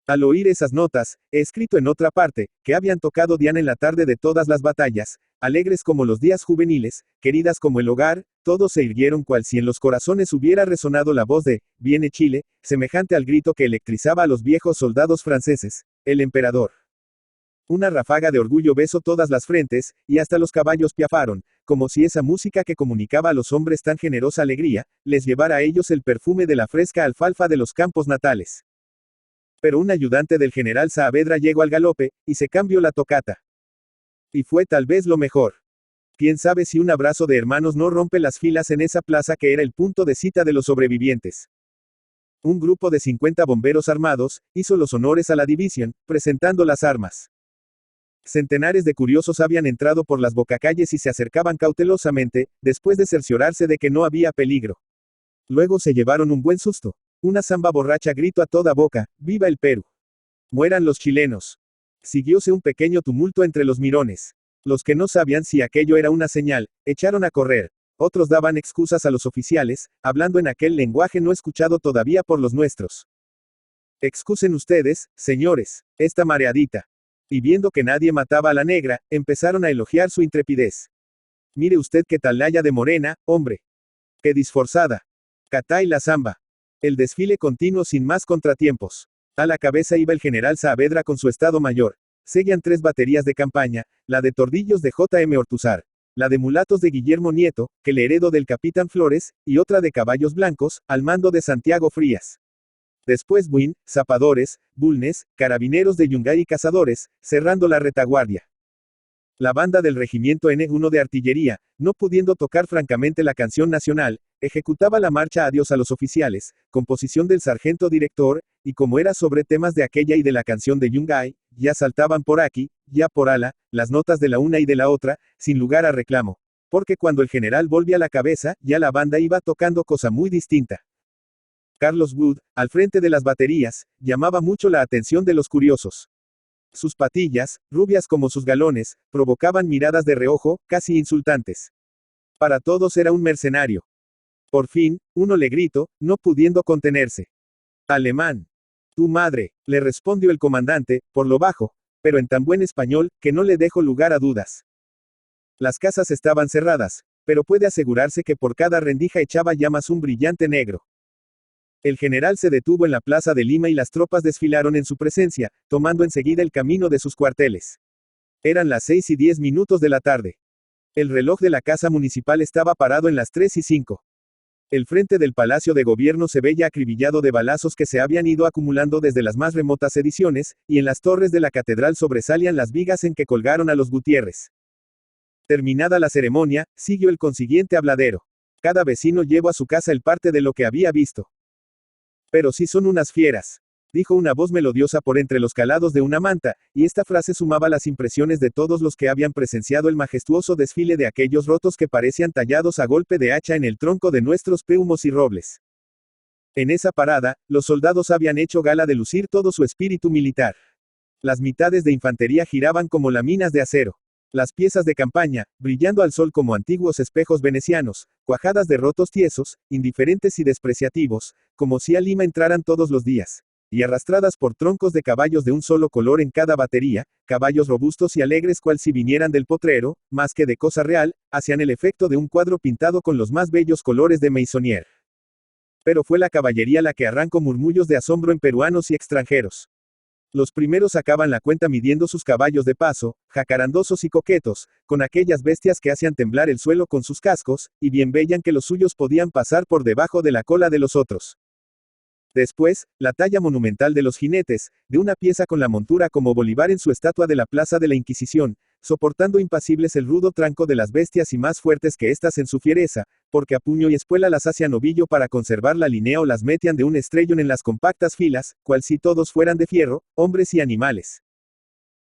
Al oír esas notas, he escrito en otra parte, que habían tocado Diana en la tarde de todas las batallas, alegres como los días juveniles, queridas como el hogar, todos se irguieron cual si en los corazones hubiera resonado la voz de «Viene Chile», semejante al grito que electrizaba a los viejos soldados franceses, el emperador. Una ráfaga de orgullo besó todas las frentes, y hasta los caballos piafaron, como si esa música que comunicaba a los hombres tan generosa alegría, les llevara a ellos el perfume de la fresca alfalfa de los campos natales. Pero un ayudante del general Saavedra llegó al galope, y se cambió la tocata. Y fue tal vez lo mejor. Quién sabe si un abrazo de hermanos no rompe las filas en esa plaza que era el punto de cita de los sobrevivientes. Un grupo de 50 bomberos armados, hizo los honores a la división, presentando las armas. Centenares de curiosos habían entrado por las bocacalles y se acercaban cautelosamente, después de cerciorarse de que no había peligro. Luego se llevaron un buen susto. Una zamba borracha gritó a toda boca, «¡Viva el Perú! ¡Mueran los chilenos!». Siguióse un pequeño tumulto entre los mirones. Los que no sabían si aquello era una señal, echaron a correr. Otros daban excusas a los oficiales, hablando en aquel lenguaje no escuchado todavía por los nuestros. «Excusen ustedes, señores, esta mareadita». Y viendo que nadie mataba a la negra, empezaron a elogiar su intrepidez. «Mire usted qué talaya de morena, hombre. Qué disforzada. Catay la zamba». El desfile continuó sin más contratiempos. A la cabeza iba el general Saavedra con su estado mayor. Seguían 3 baterías de campaña, la de tordillos de J.M. Ortuzar, la de mulatos de Guillermo Nieto, que le heredó del capitán Flores, y otra de caballos blancos, al mando de Santiago Frías. Después Buin, zapadores, Bulnes, carabineros de Yungay y cazadores, cerrando la retaguardia. La banda del regimiento N1 de artillería, no pudiendo tocar francamente la canción nacional, ejecutaba la marcha Adiós a los oficiales, composición del sargento director, y como era sobre temas de aquella y de la canción de Yungay, ya saltaban por aquí, ya por ala, las notas de la una y de la otra, sin lugar a reclamo. Porque cuando el general volvía la cabeza, ya la banda iba tocando cosa muy distinta. Carlos Wood, al frente de las baterías, llamaba mucho la atención de los curiosos. Sus patillas, rubias como sus galones, provocaban miradas de reojo, casi insultantes. Para todos era un mercenario. Por fin, uno le gritó, no pudiendo contenerse. «Alemán. Tu madre», le respondió el comandante, por lo bajo, pero en tan buen español, que no le dejó lugar a dudas. Las casas estaban cerradas, pero puede asegurarse que por cada rendija echaba llamas un brillante negro. El general se detuvo en la plaza de Lima y las tropas desfilaron en su presencia, tomando enseguida el camino de sus cuarteles. Eran las 6:10 de la tarde. El reloj de la casa municipal estaba parado en las 3:05. El frente del Palacio de Gobierno se veía acribillado de balazos que se habían ido acumulando desde las más remotas ediciones, y en las torres de la catedral sobresalían las vigas en que colgaron a los Gutiérrez. Terminada la ceremonia, siguió el consiguiente habladero. Cada vecino llevó a su casa el parte de lo que había visto. «Pero sí son unas fieras», dijo una voz melodiosa por entre los calados de una manta, y esta frase sumaba las impresiones de todos los que habían presenciado el majestuoso desfile de aquellos rotos que parecían tallados a golpe de hacha en el tronco de nuestros peumos y robles. En esa parada, los soldados habían hecho gala de lucir todo su espíritu militar. Las mitades de infantería giraban como láminas de acero. Las piezas de campaña, brillando al sol como antiguos espejos venecianos, cuajadas de rotos tiesos, indiferentes y despreciativos, como si a Lima entraran todos los días, y arrastradas por troncos de caballos de un solo color en cada batería, caballos robustos y alegres cual si vinieran del potrero, más que de cosa real, hacían el efecto de un cuadro pintado con los más bellos colores de Meissonier. Pero fue la caballería la que arrancó murmullos de asombro en peruanos y extranjeros. Los primeros sacaban la cuenta midiendo sus caballos de paso, jacarandosos y coquetos, con aquellas bestias que hacían temblar el suelo con sus cascos, y bien veían que los suyos podían pasar por debajo de la cola de los otros. Después, la talla monumental de los jinetes, de una pieza con la montura como Bolívar en su estatua de la Plaza de la Inquisición, soportando impasibles el rudo tranco de las bestias y más fuertes que éstas en su fiereza, porque a puño y espuela las hacían ovillo para conservar la línea o las metían de un estrellón en las compactas filas, cual si todos fueran de fierro, hombres y animales.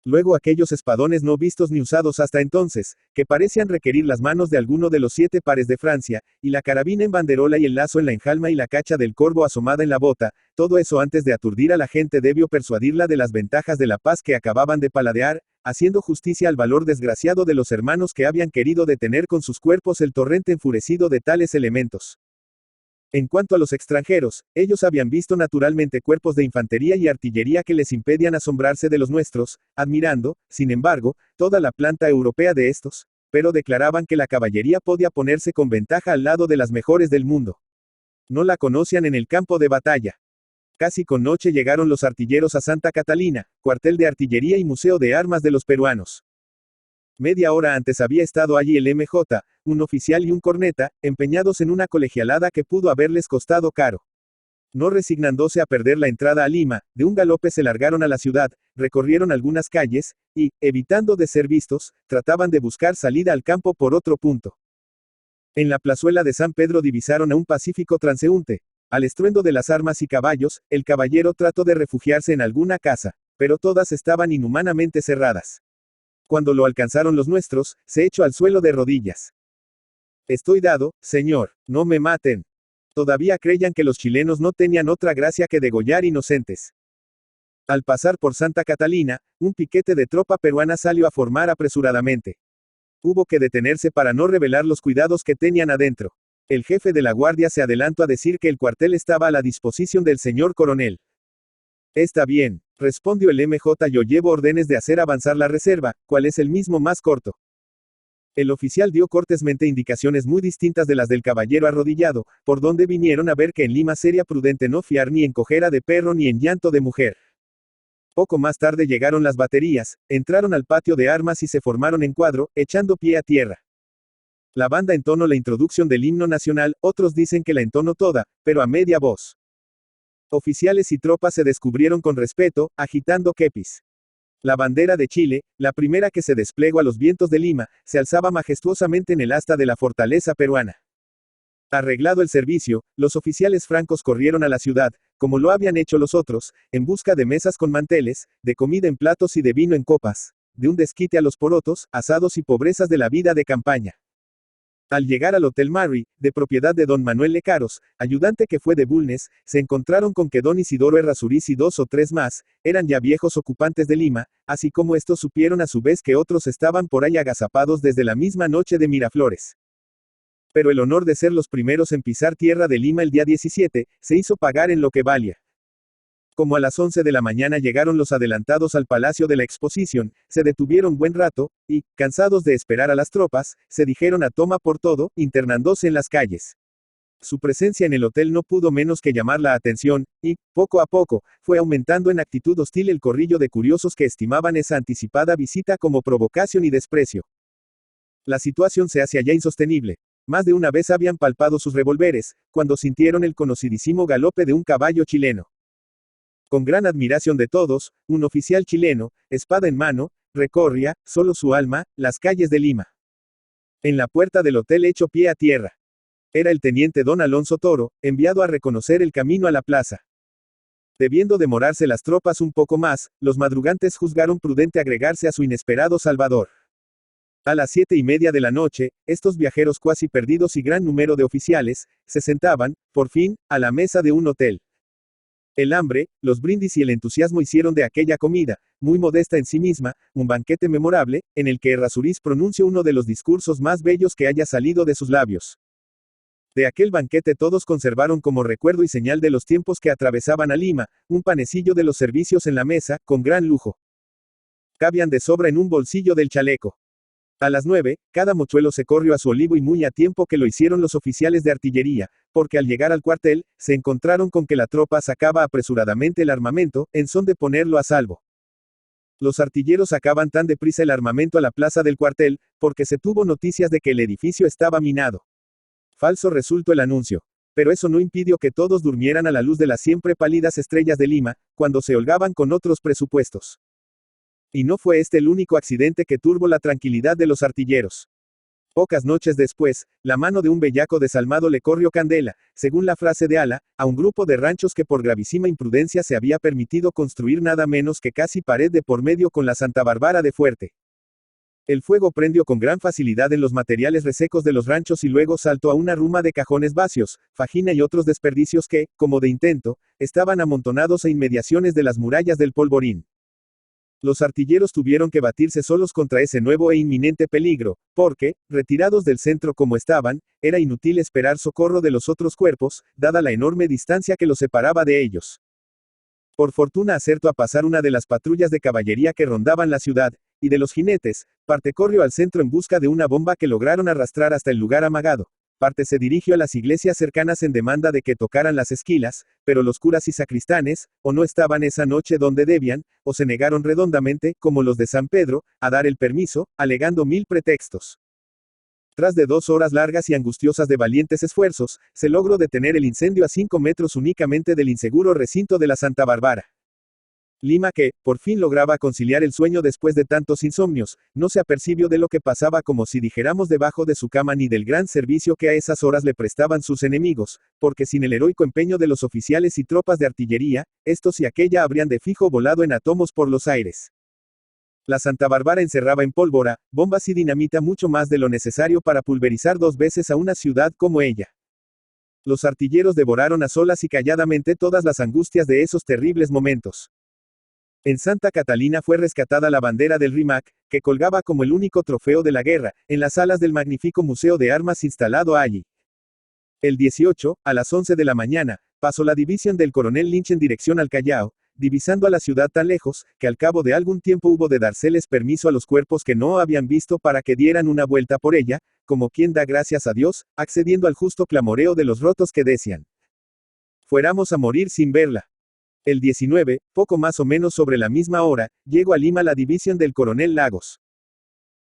Luego aquellos espadones no vistos ni usados hasta entonces, que parecían requerir las manos de alguno de los 7 pares de Francia, y la carabina en banderola y el lazo en la enjalma y la cacha del corvo asomada en la bota, todo eso antes de aturdir a la gente debió persuadirla de las ventajas de la paz que acababan de paladear, haciendo justicia al valor desgraciado de los hermanos que habían querido detener con sus cuerpos el torrente enfurecido de tales elementos. En cuanto a los extranjeros, ellos habían visto naturalmente cuerpos de infantería y artillería que les impedían asombrarse de los nuestros, admirando, sin embargo, toda la planta europea de estos, pero declaraban que la caballería podía ponerse con ventaja al lado de las mejores del mundo. No la conocían en el campo de batalla. Casi con noche llegaron los artilleros a Santa Catalina, cuartel de artillería y museo de armas de los peruanos. Media hora antes había estado allí el MJ, un oficial y un corneta, empeñados en una colegialada que pudo haberles costado caro. No resignándose a perder la entrada a Lima, de un galope se largaron a la ciudad, recorrieron algunas calles, y, evitando de ser vistos, trataban de buscar salida al campo por otro punto. En la plazuela de San Pedro divisaron a un pacífico transeúnte. Al estruendo de las armas y caballos, el caballero trató de refugiarse en alguna casa, pero todas estaban inhumanamente cerradas. Cuando lo alcanzaron los nuestros, se echó al suelo de rodillas. Estoy dado, señor, no me maten. Todavía creían que los chilenos no tenían otra gracia que degollar inocentes. Al pasar por Santa Catalina, un piquete de tropa peruana salió a formar apresuradamente. Hubo que detenerse para no revelar los cuidados que tenían adentro. El jefe de la guardia se adelantó a decir que el cuartel estaba a la disposición del señor coronel. Está bien, respondió el MJ, yo llevo órdenes de hacer avanzar la reserva, ¿cuál es el mismo más corto? El oficial dio cortésmente indicaciones muy distintas de las del caballero arrodillado, por donde vinieron a ver que en Lima sería prudente no fiar ni en cojera de perro ni en llanto de mujer. Poco más tarde llegaron las baterías, entraron al patio de armas y se formaron en cuadro, echando pie a tierra. La banda entonó la introducción del himno nacional, otros dicen que la entonó toda, pero a media voz. Oficiales y tropas se descubrieron con respeto, agitando kepis. La bandera de Chile, la primera que se desplegó a los vientos de Lima, se alzaba majestuosamente en el asta de la fortaleza peruana. Arreglado el servicio, los oficiales francos corrieron a la ciudad, como lo habían hecho los otros, en busca de mesas con manteles, de comida en platos y de vino en copas, de un desquite a los porotos, asados y pobrezas de la vida de campaña. Al llegar al Hotel Mary, de propiedad de don Manuel Lecaros, ayudante que fue de Bulnes, se encontraron con que don Isidoro Errázuriz y 2 o 3 más, eran ya viejos ocupantes de Lima, así como estos supieron a su vez que otros estaban por ahí agazapados desde la misma noche de Miraflores. Pero el honor de ser los primeros en pisar tierra de Lima el día 17, se hizo pagar en lo que valía. Como a las 11 de la mañana llegaron los adelantados al Palacio de la Exposición, se detuvieron buen rato, y, cansados de esperar a las tropas, se dijeron a toma por todo, internándose en las calles. Su presencia en el hotel no pudo menos que llamar la atención, y, poco a poco, fue aumentando en actitud hostil el corrillo de curiosos que estimaban esa anticipada visita como provocación y desprecio. La situación se hacía ya insostenible. Más de una vez habían palpado sus revólveres, cuando sintieron el conocidísimo galope de un caballo chileno. Con gran admiración de todos, un oficial chileno, espada en mano, recorría, solo su alma, las calles de Lima. En la puerta del hotel echó pie a tierra. Era el teniente don Alonso Toro, enviado a reconocer el camino a la plaza. Debiendo demorarse las tropas un poco más, los madrugantes juzgaron prudente agregarse a su inesperado salvador. A las 7:30 de la noche, estos viajeros cuasi perdidos y gran número de oficiales, se sentaban, por fin, a la mesa de un hotel. El hambre, los brindis y el entusiasmo hicieron de aquella comida, muy modesta en sí misma, un banquete memorable, en el que Errázuriz pronunció uno de los discursos más bellos que haya salido de sus labios. De aquel banquete todos conservaron como recuerdo y señal de los tiempos que atravesaban a Lima, un panecillo de los servicios en la mesa, con gran lujo. Cabían de sobra en un bolsillo del chaleco. A las 9, cada mochuelo se corrió a su olivo y muy a tiempo que lo hicieron los oficiales de artillería, porque al llegar al cuartel, se encontraron con que la tropa sacaba apresuradamente el armamento, en son de ponerlo a salvo. Los artilleros sacaban tan deprisa el armamento a la plaza del cuartel, porque se tuvo noticias de que el edificio estaba minado. Falso resultó el anuncio. Pero eso no impidió que todos durmieran a la luz de las siempre pálidas estrellas de Lima, cuando se holgaban con otros presupuestos. Y no fue este el único accidente que turbó la tranquilidad de los artilleros. Pocas noches después, la mano de un bellaco desalmado le corrió candela, según la frase de Ala, a un grupo de ranchos que por gravísima imprudencia se había permitido construir nada menos que casi pared de por medio con la Santa Bárbara de fuerte. El fuego prendió con gran facilidad en los materiales resecos de los ranchos y luego saltó a una ruma de cajones vacíos, fajina y otros desperdicios que, como de intento, estaban amontonados a inmediaciones de las murallas del Polvorín. Los artilleros tuvieron que batirse solos contra ese nuevo e inminente peligro, porque, retirados del centro como estaban, era inútil esperar socorro de los otros cuerpos, dada la enorme distancia que los separaba de ellos. Por fortuna acertó a pasar una de las patrullas de caballería que rondaban la ciudad, y de los jinetes, parte corrió al centro en busca de una bomba que lograron arrastrar hasta el lugar amagado. Parte se dirigió a las iglesias cercanas en demanda de que tocaran las esquilas, pero los curas y sacristanes, o no estaban esa noche donde debían, o se negaron redondamente, como los de San Pedro, a dar el permiso, alegando 1000 pretextos. Tras de 2 horas largas y angustiosas de valientes esfuerzos, se logró detener el incendio a 5 metros únicamente del inseguro recinto de la Santa Bárbara. Lima, que, por fin lograba conciliar el sueño después de tantos insomnios, no se apercibió de lo que pasaba como si dijéramos debajo de su cama ni del gran servicio que a esas horas le prestaban sus enemigos, porque sin el heroico empeño de los oficiales y tropas de artillería, estos y aquella habrían de fijo volado en átomos por los aires. La Santa Bárbara encerraba en pólvora, bombas y dinamita mucho más de lo necesario para pulverizar 2 veces a una ciudad como ella. Los artilleros devoraron a solas y calladamente todas las angustias de esos terribles momentos. En Santa Catalina fue rescatada la bandera del Rímac, que colgaba como el único trofeo de la guerra, en las salas del magnífico Museo de Armas instalado allí. El 18, a las 11 de la mañana, pasó la división del coronel Lynch en dirección al Callao, divisando a la ciudad tan lejos, que al cabo de algún tiempo hubo de dárseles permiso a los cuerpos que no habían visto para que dieran una vuelta por ella, como quien da gracias a Dios, accediendo al justo clamoreo de los rotos que decían: fuéramos a morir sin verla. El 19, poco más o menos sobre la misma hora, llegó a Lima la división del coronel Lagos.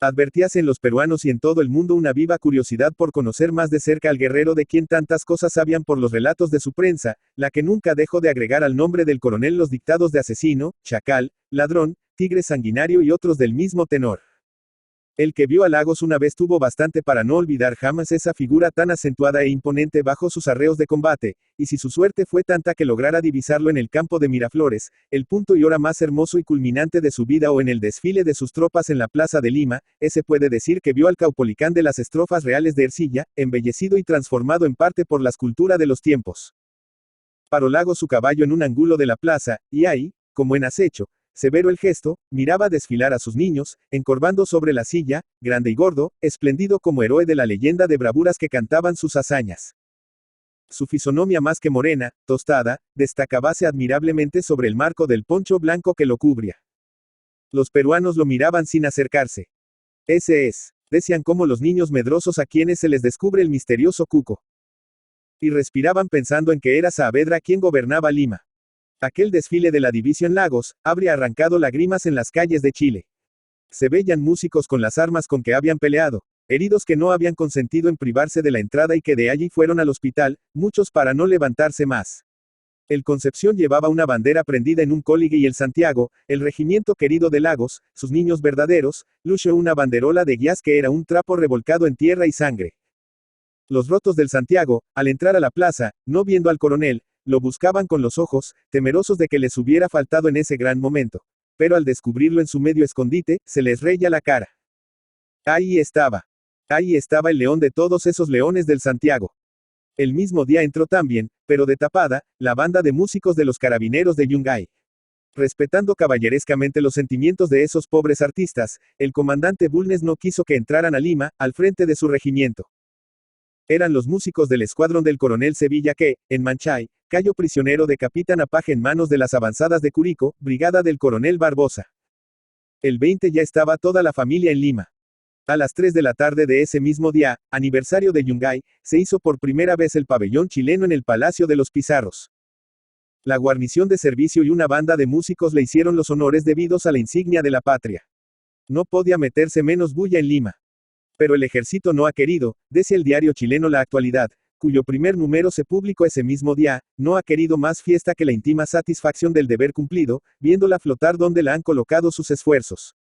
Advertíase en los peruanos y en todo el mundo una viva curiosidad por conocer más de cerca al guerrero de quien tantas cosas sabían por los relatos de su prensa, la que nunca dejó de agregar al nombre del coronel los dictados de asesino, chacal, ladrón, tigre sanguinario y otros del mismo tenor. El que vio a Lagos una vez tuvo bastante para no olvidar jamás esa figura tan acentuada e imponente bajo sus arreos de combate, y si su suerte fue tanta que lograra divisarlo en el campo de Miraflores, el punto y hora más hermoso y culminante de su vida, o en el desfile de sus tropas en la plaza de Lima, ese puede decir que vio al Caupolicán de las estrofas reales de Ercilla, embellecido y transformado en parte por la escultura de los tiempos. Paró Lagos su caballo en un ángulo de la plaza, y ahí, como en acecho, severo el gesto, miraba desfilar a sus niños, encorvando sobre la silla, grande y gordo, espléndido como héroe de la leyenda de bravuras que cantaban sus hazañas. Su fisonomía más que morena, tostada, destacábase admirablemente sobre el marco del poncho blanco que lo cubría. Los peruanos lo miraban sin acercarse. Ese es, decían como los niños medrosos a quienes se les descubre el misterioso cuco. Y respiraban pensando en que era Saavedra quien gobernaba Lima. Aquel desfile de la división Lagos, habría arrancado lágrimas en las calles de Chile. Se veían músicos con las armas con que habían peleado, heridos que no habían consentido en privarse de la entrada y que de allí fueron al hospital, muchos para no levantarse más. El Concepción llevaba una bandera prendida en un cóligue y el Santiago, el regimiento querido de Lagos, sus niños verdaderos, lució una banderola de guías que era un trapo revolcado en tierra y sangre. Los rotos del Santiago, al entrar a la plaza, no viendo al coronel, lo buscaban con los ojos, temerosos de que les hubiera faltado en ese gran momento. Pero al descubrirlo en su medio escondite, se les reía la cara. Ahí estaba. Ahí estaba el león de todos esos leones del Santiago. El mismo día entró también, pero de tapada, la banda de músicos de los carabineros de Yungay. Respetando caballerescamente los sentimientos de esos pobres artistas, el comandante Bulnes no quiso que entraran a Lima, al frente de su regimiento. Eran los músicos del escuadrón del coronel Sevilla que, en Manchay, cayó prisionero de capitán Apaje en manos de las avanzadas de Curico, brigada del coronel Barbosa. El 20 ya estaba toda la familia en Lima. A las 3 de la tarde de ese mismo día, aniversario de Yungay, se hizo por primera vez el pabellón chileno en el Palacio de los Pizarros. La guarnición de servicio y una banda de músicos le hicieron los honores debidos a la insignia de la patria. No podía meterse menos bulla en Lima. Pero el ejército no ha querido, decía el diario chileno La Actualidad, cuyo primer número se publicó ese mismo día, no ha querido más fiesta que la íntima satisfacción del deber cumplido, viéndola flotar donde la han colocado sus esfuerzos.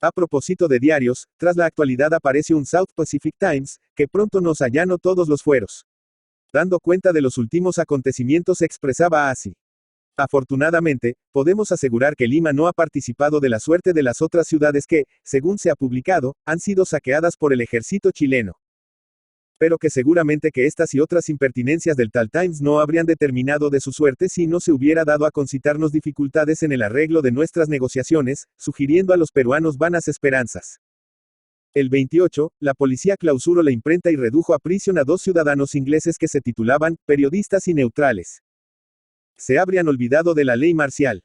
A propósito de diarios, tras La Actualidad aparece un South Pacific Times, que pronto nos allanó todos los fueros. Dando cuenta de los últimos acontecimientos expresaba así. Afortunadamente, podemos asegurar que Lima no ha participado de la suerte de las otras ciudades que, según se ha publicado, han sido saqueadas por el ejército chileno. Pero que seguramente que estas y otras impertinencias del tal Times no habrían determinado de su suerte si no se hubiera dado a concitarnos dificultades en el arreglo de nuestras negociaciones, sugiriendo a los peruanos vanas esperanzas. El 28, la policía clausuró la imprenta y redujo a prisión a 2 ciudadanos ingleses que se titulaban periodistas y neutrales. Se habrían olvidado de la ley marcial.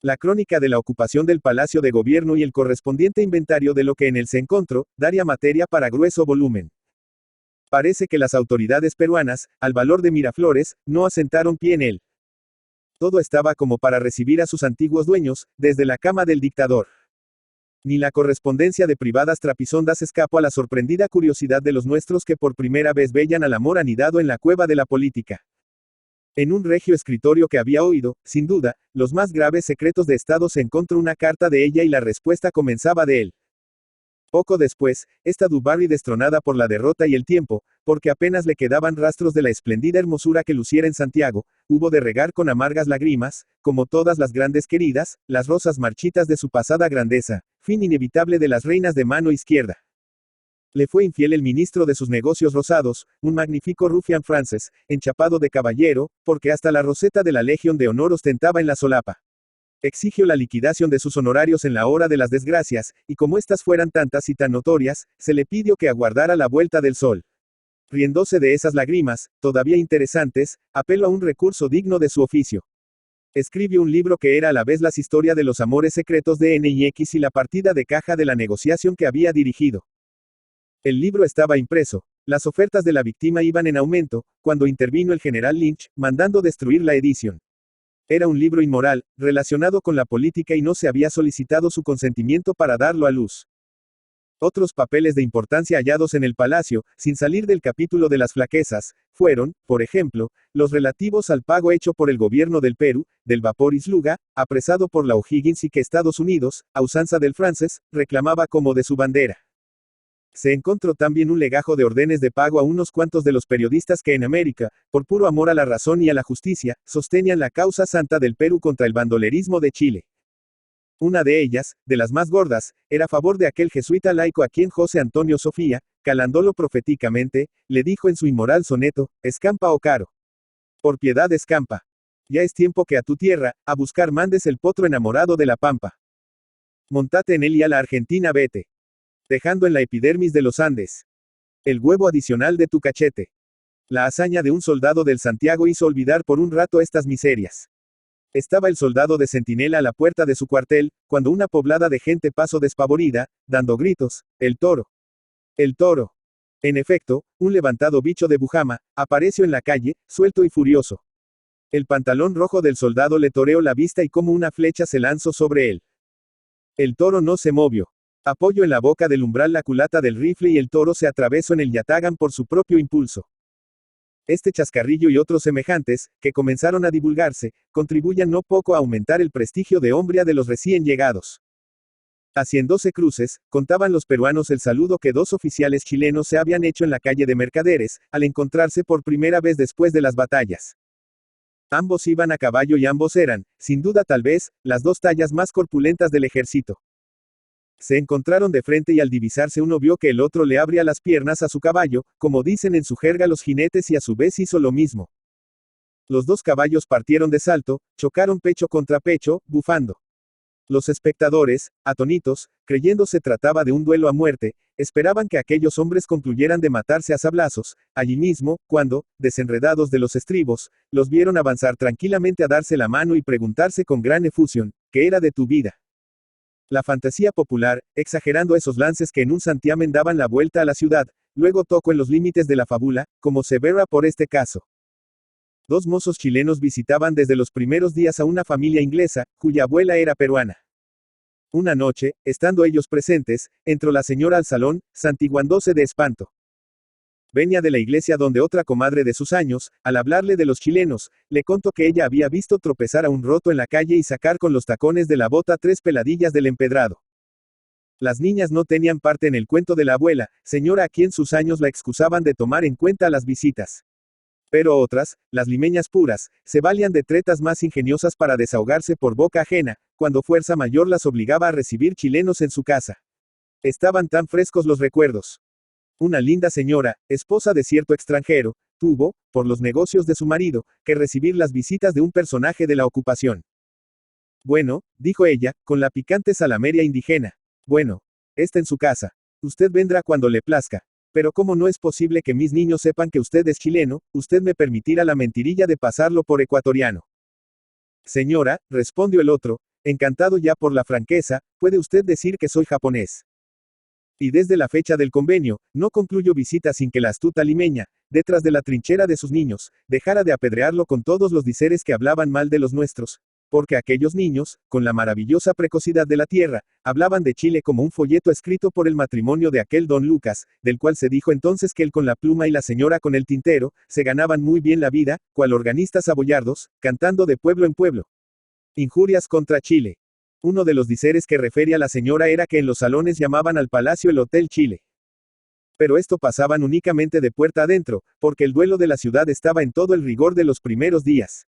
La crónica de la ocupación del Palacio de Gobierno y el correspondiente inventario de lo que en él se encontró, daría materia para grueso volumen. Parece que las autoridades peruanas, al valor de Miraflores, no asentaron pie en él. Todo estaba como para recibir a sus antiguos dueños, desde la cama del dictador. Ni la correspondencia de privadas trapisondas escapó a la sorprendida curiosidad de los nuestros que por primera vez veían al amor anidado en la cueva de la política. En un regio escritorio que había oído, sin duda, los más graves secretos de Estado se encontró una carta de ella y la respuesta comenzaba de él. Poco después, esta du Barry destronada por la derrota y el tiempo, porque apenas le quedaban rastros de la espléndida hermosura que luciera en Santiago, hubo de regar con amargas lágrimas, como todas las grandes queridas, las rosas marchitas de su pasada grandeza, fin inevitable de las reinas de mano izquierda. Le fue infiel el ministro de sus negocios rosados, un magnífico rufián francés, enchapado de caballero, porque hasta la roseta de la Legión de Honor ostentaba en la solapa. Exigió la liquidación de sus honorarios en la hora de las desgracias, y como éstas fueran tantas y tan notorias, se le pidió que aguardara la vuelta del sol. Riéndose de esas lágrimas, todavía interesantes, apeló a un recurso digno de su oficio. Escribió un libro que era a la vez las historias de los amores secretos de N&X y la partida de caja de la negociación que había dirigido. El libro estaba impreso. Las ofertas de la víctima iban en aumento, cuando intervino el general Lynch, mandando destruir la edición. Era un libro inmoral, relacionado con la política y no se había solicitado su consentimiento para darlo a luz. Otros papeles de importancia hallados en el palacio, sin salir del capítulo de las flaquezas, fueron, por ejemplo, los relativos al pago hecho por el gobierno del Perú, del vapor Isluga, apresado por la O'Higgins y que Estados Unidos, a usanza del francés, reclamaba como de su bandera. Se encontró también un legajo de órdenes de pago a unos cuantos de los periodistas que en América, por puro amor a la razón y a la justicia, sostenían la causa santa del Perú contra el bandolerismo de Chile. Una de ellas, de las más gordas, era a favor de aquel jesuita laico a quien José Antonio Sofía, calándolo proféticamente, le dijo en su inmoral soneto: escampa o caro. Por piedad escampa. Ya es tiempo que a tu tierra, a buscar mandes el potro enamorado de la pampa. Montate en él y a la Argentina vete. Dejando en la epidermis de los Andes el huevo adicional de tu cachete. La hazaña de un soldado del Santiago hizo olvidar por un rato estas miserias. Estaba el soldado de centinela a la puerta de su cuartel, cuando una poblada de gente pasó despavorida, dando gritos: ¡el toro! ¡El toro! En efecto, un levantado bicho de Bujama, apareció en la calle, suelto y furioso. El pantalón rojo del soldado le toreó la vista y como una flecha se lanzó sobre él. El toro no se movió. Apoyó en la boca del umbral la culata del rifle y el toro se atravesó en el yatagán por su propio impulso. Este chascarrillo y otros semejantes, que comenzaron a divulgarse, contribuyen no poco a aumentar el prestigio de Hombría de los recién llegados. Haciéndose cruces, contaban los peruanos el saludo que dos oficiales chilenos se habían hecho en la calle de Mercaderes, al encontrarse por primera vez después de las batallas. Ambos iban a caballo y ambos eran, sin duda tal vez, las dos tallas más corpulentas del ejército. Se encontraron de frente y al divisarse uno vio que el otro le abría las piernas a su caballo, como dicen en su jerga los jinetes, y a su vez hizo lo mismo. Los dos caballos partieron de salto, chocaron pecho contra pecho, bufando. Los espectadores, atónitos, creyendo se trataba de un duelo a muerte, esperaban que aquellos hombres concluyeran de matarse a sablazos, allí mismo, cuando, desenredados de los estribos, los vieron avanzar tranquilamente a darse la mano y preguntarse con gran efusión: ¿qué era de tu vida? La fantasía popular, exagerando esos lances que en un santiamén daban la vuelta a la ciudad, luego tocó en los límites de la fábula, como se verá por este caso. Dos mozos chilenos visitaban desde los primeros días a una familia inglesa, cuya abuela era peruana. Una noche, estando ellos presentes, entró la señora al salón, santiguándose de espanto. Venía de la iglesia donde otra comadre de sus años, al hablarle de los chilenos, le contó que ella había visto tropezar a un roto en la calle y sacar con los tacones de la bota 3 peladillas del empedrado. Las niñas no tenían parte en el cuento de la abuela, señora a quien sus años la excusaban de tomar en cuenta las visitas. Pero otras, las limeñas puras, se valían de tretas más ingeniosas para desahogarse por boca ajena, cuando fuerza mayor las obligaba a recibir chilenos en su casa. Estaban tan frescos los recuerdos. Una linda señora, esposa de cierto extranjero, tuvo, por los negocios de su marido, que recibir las visitas de un personaje de la ocupación. Bueno, dijo ella, con la picante salameria indígena. Bueno, está en su casa. Usted vendrá cuando le plazca. Pero como no es posible que mis niños sepan que usted es chileno, usted me permitirá la mentirilla de pasarlo por ecuatoriano. Señora, respondió el otro, Encantado ya por la franqueza, puede usted decir que soy japonés. Y desde la fecha del convenio, no concluyo visita sin que la astuta limeña, detrás de la trinchera de sus niños, dejara de apedrearlo con todos los diseres que hablaban mal de los nuestros. Porque aquellos niños, con la maravillosa precocidad de la tierra, hablaban de Chile como un folleto escrito por el matrimonio de aquel don Lucas, del cual se dijo entonces que él con la pluma y la señora con el tintero, se ganaban muy bien la vida, cual organistas abollados, cantando de pueblo en pueblo. Injurias contra Chile. Uno de los diseres que refería la señora era que en los salones llamaban al palacio el Hotel Chile. Pero esto pasaban únicamente de puerta adentro, porque el duelo de la ciudad estaba en todo el rigor de los primeros días.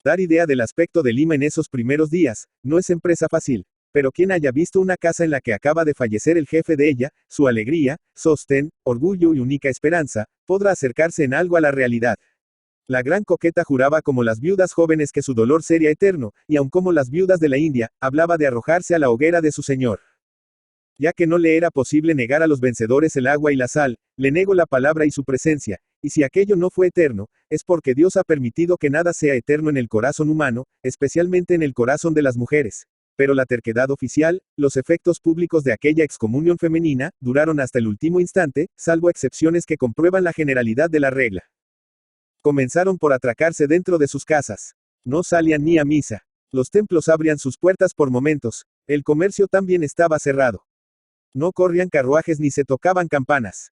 Dar idea del aspecto de Lima en esos primeros días, no es empresa fácil. Pero quien haya visto una casa en la que acaba de fallecer el jefe de ella, su alegría, sostén, orgullo y única esperanza, podrá acercarse en algo a la realidad. La gran coqueta juraba como las viudas jóvenes que su dolor sería eterno, y aun como las viudas de la India, hablaba de arrojarse a la hoguera de su señor. Ya que no le era posible negar a los vencedores el agua y la sal, le nego la palabra y su presencia, y si aquello no fue eterno, es porque Dios ha permitido que nada sea eterno en el corazón humano, especialmente en el corazón de las mujeres. Pero la terquedad oficial, los efectos públicos de aquella excomunión femenina, duraron hasta el último instante, salvo excepciones que comprueban la generalidad de la regla. Comenzaron por atracarse dentro de sus casas. No salían ni a misa. Los templos abrían sus puertas por momentos. El comercio también estaba cerrado. No corrían carruajes ni se tocaban campanas.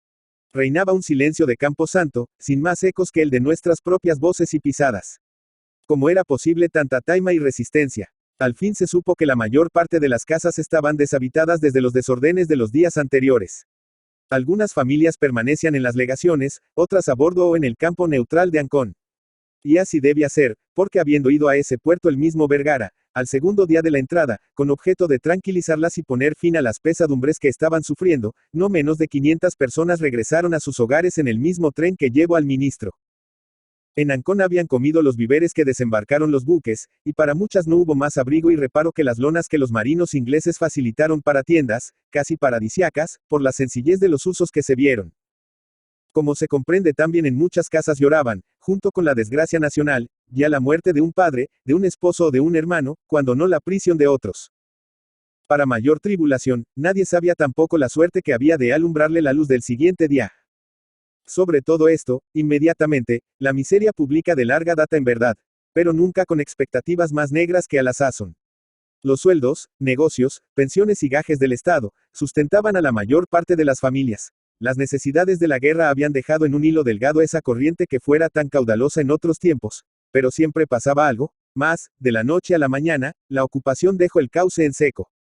Reinaba un silencio de camposanto, sin más ecos que el de nuestras propias voces y pisadas. ¿Cómo era posible tanta taima y resistencia? Al fin se supo que la mayor parte de las casas estaban deshabitadas desde los desordenes de los días anteriores. Algunas familias permanecían en las legaciones, otras a bordo o en el campo neutral de Ancón. Y así debía ser, porque habiendo ido a ese puerto el mismo Vergara, al segundo día de la entrada, con objeto de tranquilizarlas y poner fin a las pesadumbres que estaban sufriendo, no menos de 500 personas regresaron a sus hogares en el mismo tren que llevó al ministro. En Ancón habían comido los víveres que desembarcaron los buques, y para muchas no hubo más abrigo y reparo que las lonas que los marinos ingleses facilitaron para tiendas, casi paradisiacas, por la sencillez de los usos que se vieron. Como se comprende también en muchas casas lloraban, junto con la desgracia nacional, ya la muerte de un padre, de un esposo o de un hermano, cuando no la prisión de otros. Para mayor tribulación, nadie sabía tampoco la suerte que había de alumbrarle la luz del siguiente día. Sobre todo esto, inmediatamente, la miseria pública de larga data en verdad, pero nunca con expectativas más negras que a la sazón. Los sueldos, negocios, pensiones y gajes del Estado, sustentaban a la mayor parte de las familias. Las necesidades de la guerra habían dejado en un hilo delgado esa corriente que fuera tan caudalosa en otros tiempos, pero siempre pasaba algo, más, de la noche a la mañana, la ocupación dejó el cauce en seco.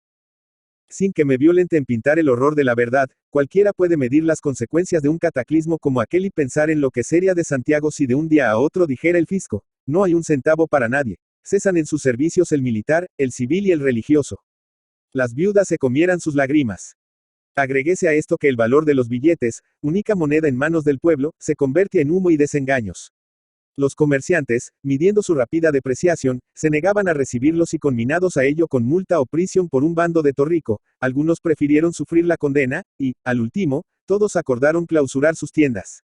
Sin que me violenten pintar el horror de la verdad, cualquiera puede medir las consecuencias de un cataclismo como aquel y pensar en lo que sería de Santiago si de un día a otro dijera el fisco: no hay un centavo para nadie. Cesan en sus servicios el militar, el civil y el religioso. Las viudas se comieran sus lágrimas. Agréguese a esto que el valor de los billetes, única moneda en manos del pueblo, se convierte en humo y desengaños. Los comerciantes, midiendo su rápida depreciación, se negaban a recibirlos y conminados a ello con multa o prisión por un bando de Torrico, algunos prefirieron sufrir la condena, y, al último, todos acordaron clausurar sus tiendas.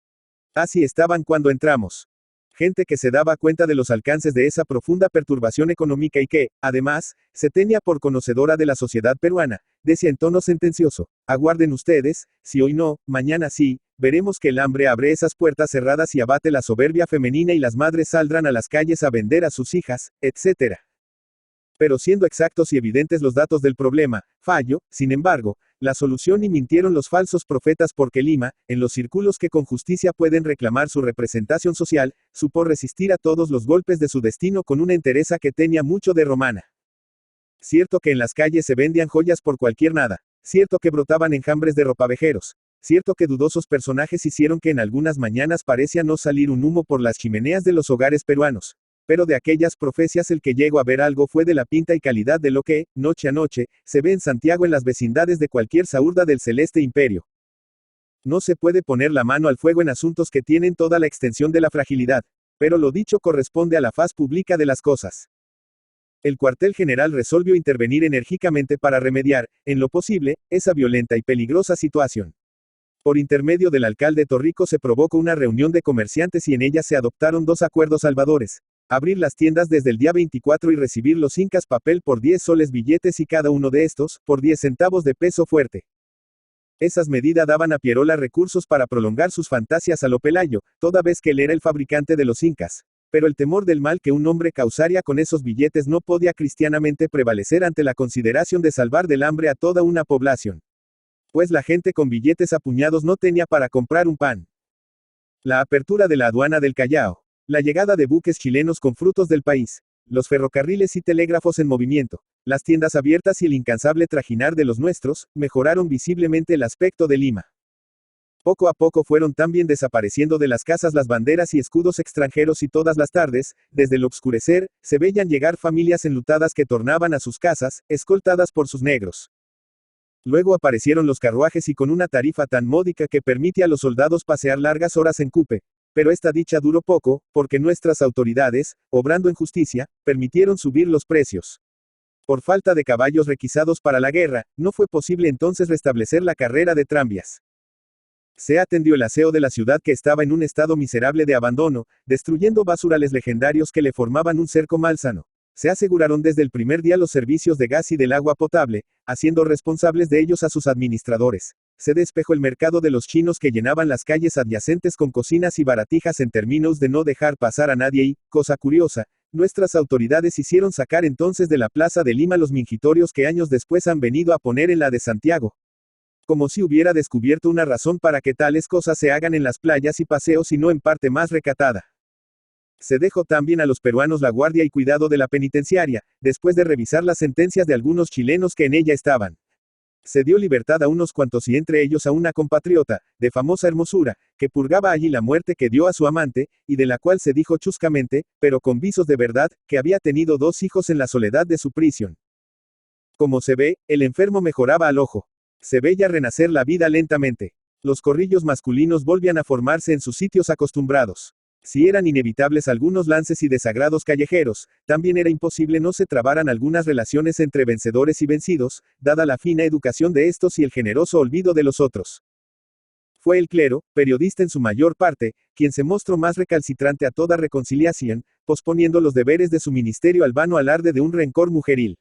Así estaban cuando entramos. Gente que se daba cuenta de los alcances de esa profunda perturbación económica y que, además, se tenía por conocedora de la sociedad peruana, decía en tono sentencioso: aguarden ustedes, si hoy no, mañana sí, veremos que el hambre abre esas puertas cerradas y abate la soberbia femenina y las madres saldrán a las calles a vender a sus hijas, etc. Pero siendo exactos y evidentes los datos del problema, falló, sin embargo, la solución y mintieron los falsos profetas porque Lima, en los círculos que con justicia pueden reclamar su representación social, supo resistir a todos los golpes de su destino con una entereza que tenía mucho de romana. Cierto que en las calles se vendían joyas por cualquier nada, cierto que brotaban enjambres de ropavejeros, cierto que dudosos personajes hicieron que en algunas mañanas parecía no salir un humo por las chimeneas de los hogares peruanos. Pero de aquellas profecías el que llegó a ver algo fue de la pinta y calidad de lo que, noche a noche, se ve en Santiago en las vecindades de cualquier saurda del celeste imperio. No se puede poner la mano al fuego en asuntos que tienen toda la extensión de la fragilidad, pero lo dicho corresponde a la faz pública de las cosas. El cuartel general resolvió intervenir enérgicamente para remediar, en lo posible, esa violenta y peligrosa situación. Por intermedio del alcalde Torrico se provocó una reunión de comerciantes y en ella se adoptaron 2 acuerdos salvadores. Abrir las tiendas desde el día 24 y recibir los incas papel por 10 soles billetes y cada uno de estos, por 10 centavos de peso fuerte. Esas medidas daban a Pierola recursos para prolongar sus fantasias a lo Pelayo, toda vez que él era el fabricante de los incas. Pero el temor del mal que un hombre causaría con esos billetes no podía cristianamente prevalecer ante la consideración de salvar del hambre a toda una población. Pues la gente con billetes a puñados no tenía para comprar un pan. La apertura de la aduana del Callao. La llegada de buques chilenos con frutos del país. Los ferrocarriles y telégrafos en movimiento. Las tiendas abiertas y el incansable trajinar de los nuestros, mejoraron visiblemente el aspecto de Lima. Poco a poco fueron también desapareciendo de las casas las banderas y escudos extranjeros y todas las tardes, desde el obscurecer, se veían llegar familias enlutadas que tornaban a sus casas, escoltadas por sus negros. Luego aparecieron los carruajes y con una tarifa tan módica que permite a los soldados pasear largas horas en cupe. Pero esta dicha duró poco, porque nuestras autoridades, obrando en justicia, permitieron subir los precios. Por falta de caballos requisados para la guerra, no fue posible entonces restablecer la carrera de tranvías. Se atendió el aseo de la ciudad que estaba en un estado miserable de abandono, destruyendo basurales legendarios que le formaban un cerco malsano. Se aseguraron desde el primer día los servicios de gas y del agua potable, haciendo responsables de ellos a sus administradores. Se despejó el mercado de los chinos que llenaban las calles adyacentes con cocinas y baratijas en términos de no dejar pasar a nadie y, cosa curiosa, nuestras autoridades hicieron sacar entonces de la plaza de Lima los mingitorios que años después han venido a poner en la de Santiago. Como si hubiera descubierto una razón para que tales cosas se hagan en las playas y paseos y no en parte más recatada. Se dejó también a los peruanos la guardia y cuidado de la penitenciaria, después de revisar las sentencias de algunos chilenos que en ella estaban. Se dio libertad a unos cuantos y entre ellos a una compatriota, de famosa hermosura, que purgaba allí la muerte que dio a su amante, y de la cual se dijo chuscamente, pero con visos de verdad, que había tenido 2 hijos en la soledad de su prisión. Como se ve, el enfermo mejoraba al ojo. Se veía renacer la vida lentamente. Los corrillos masculinos volvían a formarse en sus sitios acostumbrados. Si eran inevitables algunos lances y desagrados callejeros, también era imposible no se trabaran algunas relaciones entre vencedores y vencidos, dada la fina educación de estos y el generoso olvido de los otros. Fue el clero, periodista en su mayor parte, quien se mostró más recalcitrante a toda reconciliación, posponiendo los deberes de su ministerio al vano alarde de un rencor mujeril.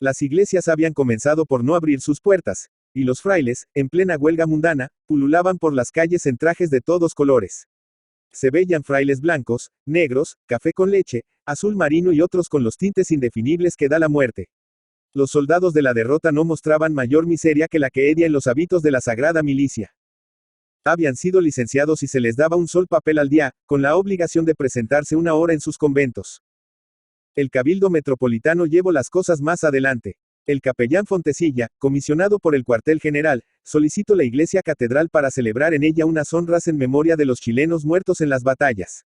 Las iglesias habían comenzado por no abrir sus puertas, y los frailes, en plena huelga mundana, pululaban por las calles en trajes de todos colores. Se veían frailes blancos, negros, café con leche, azul marino y otros con los tintes indefinibles que da la muerte. Los soldados de la derrota no mostraban mayor miseria que la que hedia en los hábitos de la sagrada milicia. Habían sido licenciados y se les daba un sol papel al día, con la obligación de presentarse una hora en sus conventos. El Cabildo Metropolitano llevó las cosas más adelante. El capellán Fontecilla, comisionado por el cuartel general, solicitó la iglesia catedral para celebrar en ella unas honras en memoria de los chilenos muertos en las batallas.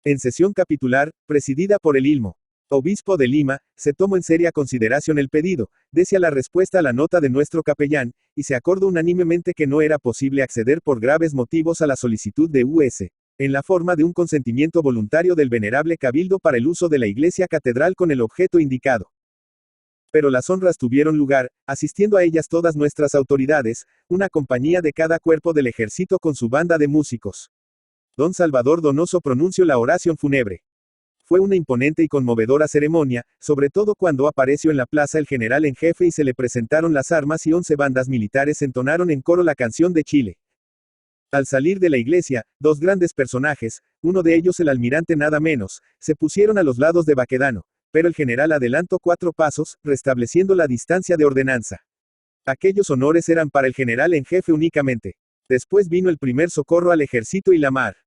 En sesión capitular, presidida por el Ilmo, obispo de Lima, se tomó en seria consideración el pedido, decia la respuesta a la nota de nuestro capellán, y se acordó unánimemente que no era posible acceder por graves motivos a la solicitud de U.S. en la forma de un consentimiento voluntario del venerable cabildo para el uso de la iglesia catedral con el objeto indicado. Pero las honras tuvieron lugar, asistiendo a ellas todas nuestras autoridades, una compañía de cada cuerpo del ejército con su banda de músicos. Don Salvador Donoso pronunció la oración fúnebre. Fue una imponente y conmovedora ceremonia, sobre todo cuando apareció en la plaza el general en jefe y se le presentaron las armas y 11 bandas militares entonaron en coro la canción de Chile. Al salir de la iglesia, 2 grandes personajes, uno de ellos el almirante nada menos, se pusieron a los lados de Baquedano, pero el general adelantó 4 pasos, restableciendo la distancia de ordenanza. Aquellos honores eran para el general en jefe únicamente. Después vino el primer socorro al ejército y la mar.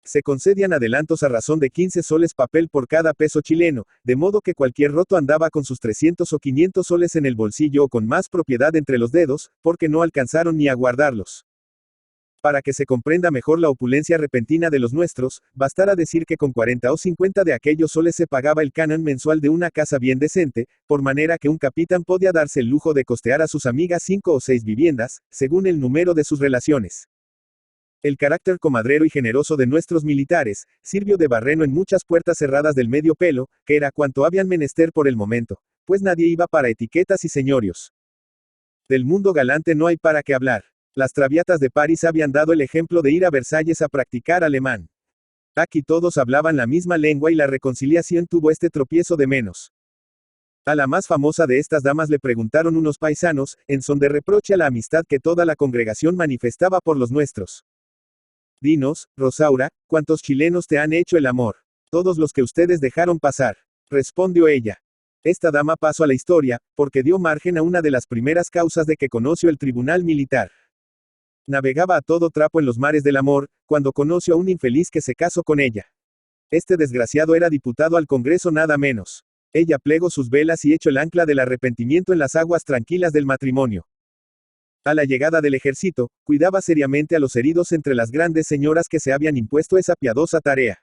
Se concedían adelantos a razón de 15 soles papel por cada peso chileno, de modo que cualquier roto andaba con sus 300 o 500 soles en el bolsillo o con más propiedad entre los dedos, porque no alcanzaron ni a guardarlos. Para que se comprenda mejor la opulencia repentina de los nuestros, bastará decir que con 40 o 50 de aquellos soles se pagaba el canon mensual de una casa bien decente, por manera que un capitán podía darse el lujo de costear a sus amigas 5 o 6 viviendas, según el número de sus relaciones. El carácter comadrero y generoso de nuestros militares, sirvió de barreno en muchas puertas cerradas del medio pelo, que era cuanto habían menester por el momento, pues nadie iba para etiquetas y señorios. Del mundo galante no hay para qué hablar. Las traviatas de París habían dado el ejemplo de ir a Versalles a practicar alemán. Aquí todos hablaban la misma lengua y la reconciliación tuvo este tropiezo de menos. A la más famosa de estas damas le preguntaron unos paisanos, en son de reproche a la amistad que toda la congregación manifestaba por los nuestros. Dinos, Rosaura, ¿cuántos chilenos te han hecho el amor? Todos los que ustedes dejaron pasar. Respondió ella. Esta dama pasó a la historia, porque dio margen a una de las primeras causas de que conoció el tribunal militar. Navegaba a todo trapo en los mares del amor, cuando conoció a un infeliz que se casó con ella. Este desgraciado era diputado al Congreso nada menos. Ella plegó sus velas y echó el ancla del arrepentimiento en las aguas tranquilas del matrimonio. A la llegada del ejército, cuidaba seriamente a los heridos entre las grandes señoras que se habían impuesto esa piadosa tarea.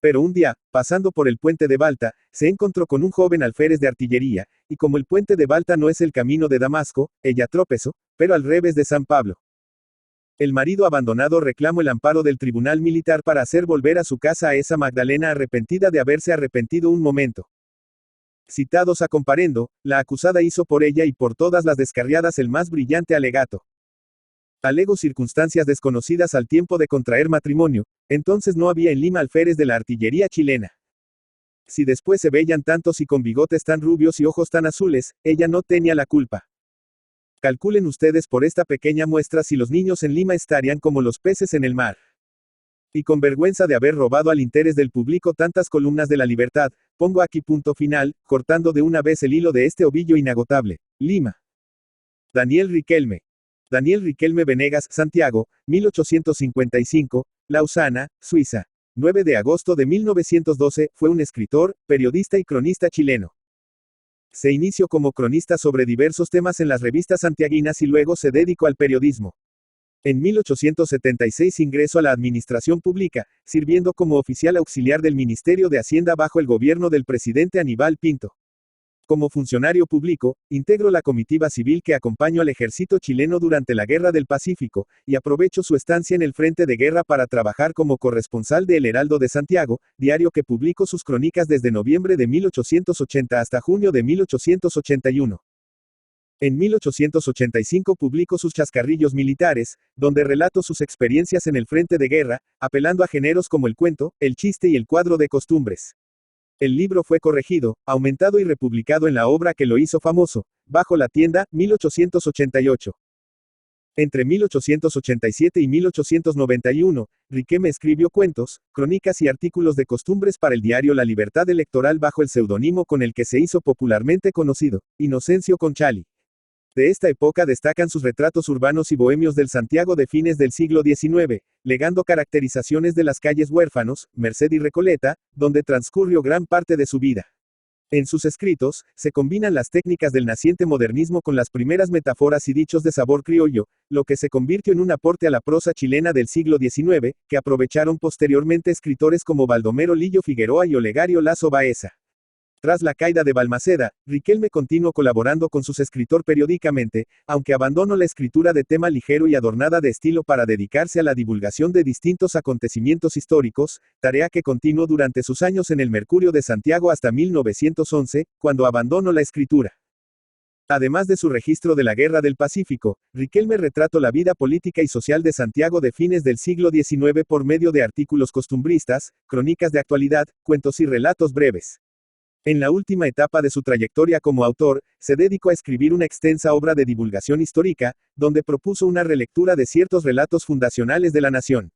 Pero un día, pasando por el puente de Balta, se encontró con un joven alférez de artillería, y como el puente de Balta no es el camino de Damasco, ella tropezó, pero al revés de San Pablo. El marido abandonado reclamó el amparo del tribunal militar para hacer volver a su casa a esa Magdalena arrepentida de haberse arrepentido un momento. Citados a comparendo, la acusada hizo por ella y por todas las descarriadas el más brillante alegato. Alegó circunstancias desconocidas al tiempo de contraer matrimonio, entonces no había en Lima alférez de la artillería chilena. Si después se veían tantos y con bigotes tan rubios y ojos tan azules, ella no tenía la culpa. Calculen ustedes por esta pequeña muestra si los niños en Lima estarían como los peces en el mar. Y con vergüenza de haber robado al interés del público tantas columnas de la libertad, pongo aquí punto final, cortando de una vez el hilo de este ovillo inagotable. Lima. Daniel Riquelme. Daniel Riquelme Venegas, Santiago, 1855, Lausana, Suiza. 9 de agosto de 1912, fue un escritor, periodista y cronista chileno. Se inició como cronista sobre diversos temas en las revistas santiaguinas y luego se dedicó al periodismo. En 1876 ingresó a la administración pública, sirviendo como oficial auxiliar del Ministerio de Hacienda bajo el gobierno del presidente Aníbal Pinto. Como funcionario público, integró la comitiva civil que acompañó al ejército chileno durante la Guerra del Pacífico, y aprovechó su estancia en el frente de guerra para trabajar como corresponsal de El Heraldo de Santiago, diario que publicó sus crónicas desde noviembre de 1880 hasta junio de 1881. En 1885 publicó sus Chascarrillos Militares, donde relató sus experiencias en el frente de guerra, apelando a géneros como el cuento, el chiste y el cuadro de costumbres. El libro fue corregido, aumentado y republicado en la obra que lo hizo famoso, Bajo la tienda, 1888. Entre 1887 y 1891, Riquelme escribió cuentos, crónicas y artículos de costumbres para el diario La Libertad Electoral bajo el seudónimo con el que se hizo popularmente conocido, Inocencio Conchali. De esta época destacan sus retratos urbanos y bohemios del Santiago de fines del siglo XIX, legando caracterizaciones de las calles Huérfanos, Merced y Recoleta, donde transcurrió gran parte de su vida. En sus escritos, se combinan las técnicas del naciente modernismo con las primeras metáforas y dichos de sabor criollo, lo que se convirtió en un aporte a la prosa chilena del siglo XIX, que aprovecharon posteriormente escritores como Baldomero Lillo Figueroa y Olegario Lazo Baeza. Tras la caída de Balmaceda, Riquelme continuó colaborando con sus escritores periódicamente, aunque abandonó la escritura de tema ligero y adornada de estilo para dedicarse a la divulgación de distintos acontecimientos históricos, tarea que continuó durante sus años en el Mercurio de Santiago hasta 1911, cuando abandonó la escritura. Además de su registro de la Guerra del Pacífico, Riquelme retrató la vida política y social de Santiago de fines del siglo XIX por medio de artículos costumbristas, crónicas de actualidad, cuentos y relatos breves. En la última etapa de su trayectoria como autor, se dedicó a escribir una extensa obra de divulgación histórica, donde propuso una relectura de ciertos relatos fundacionales de la nación.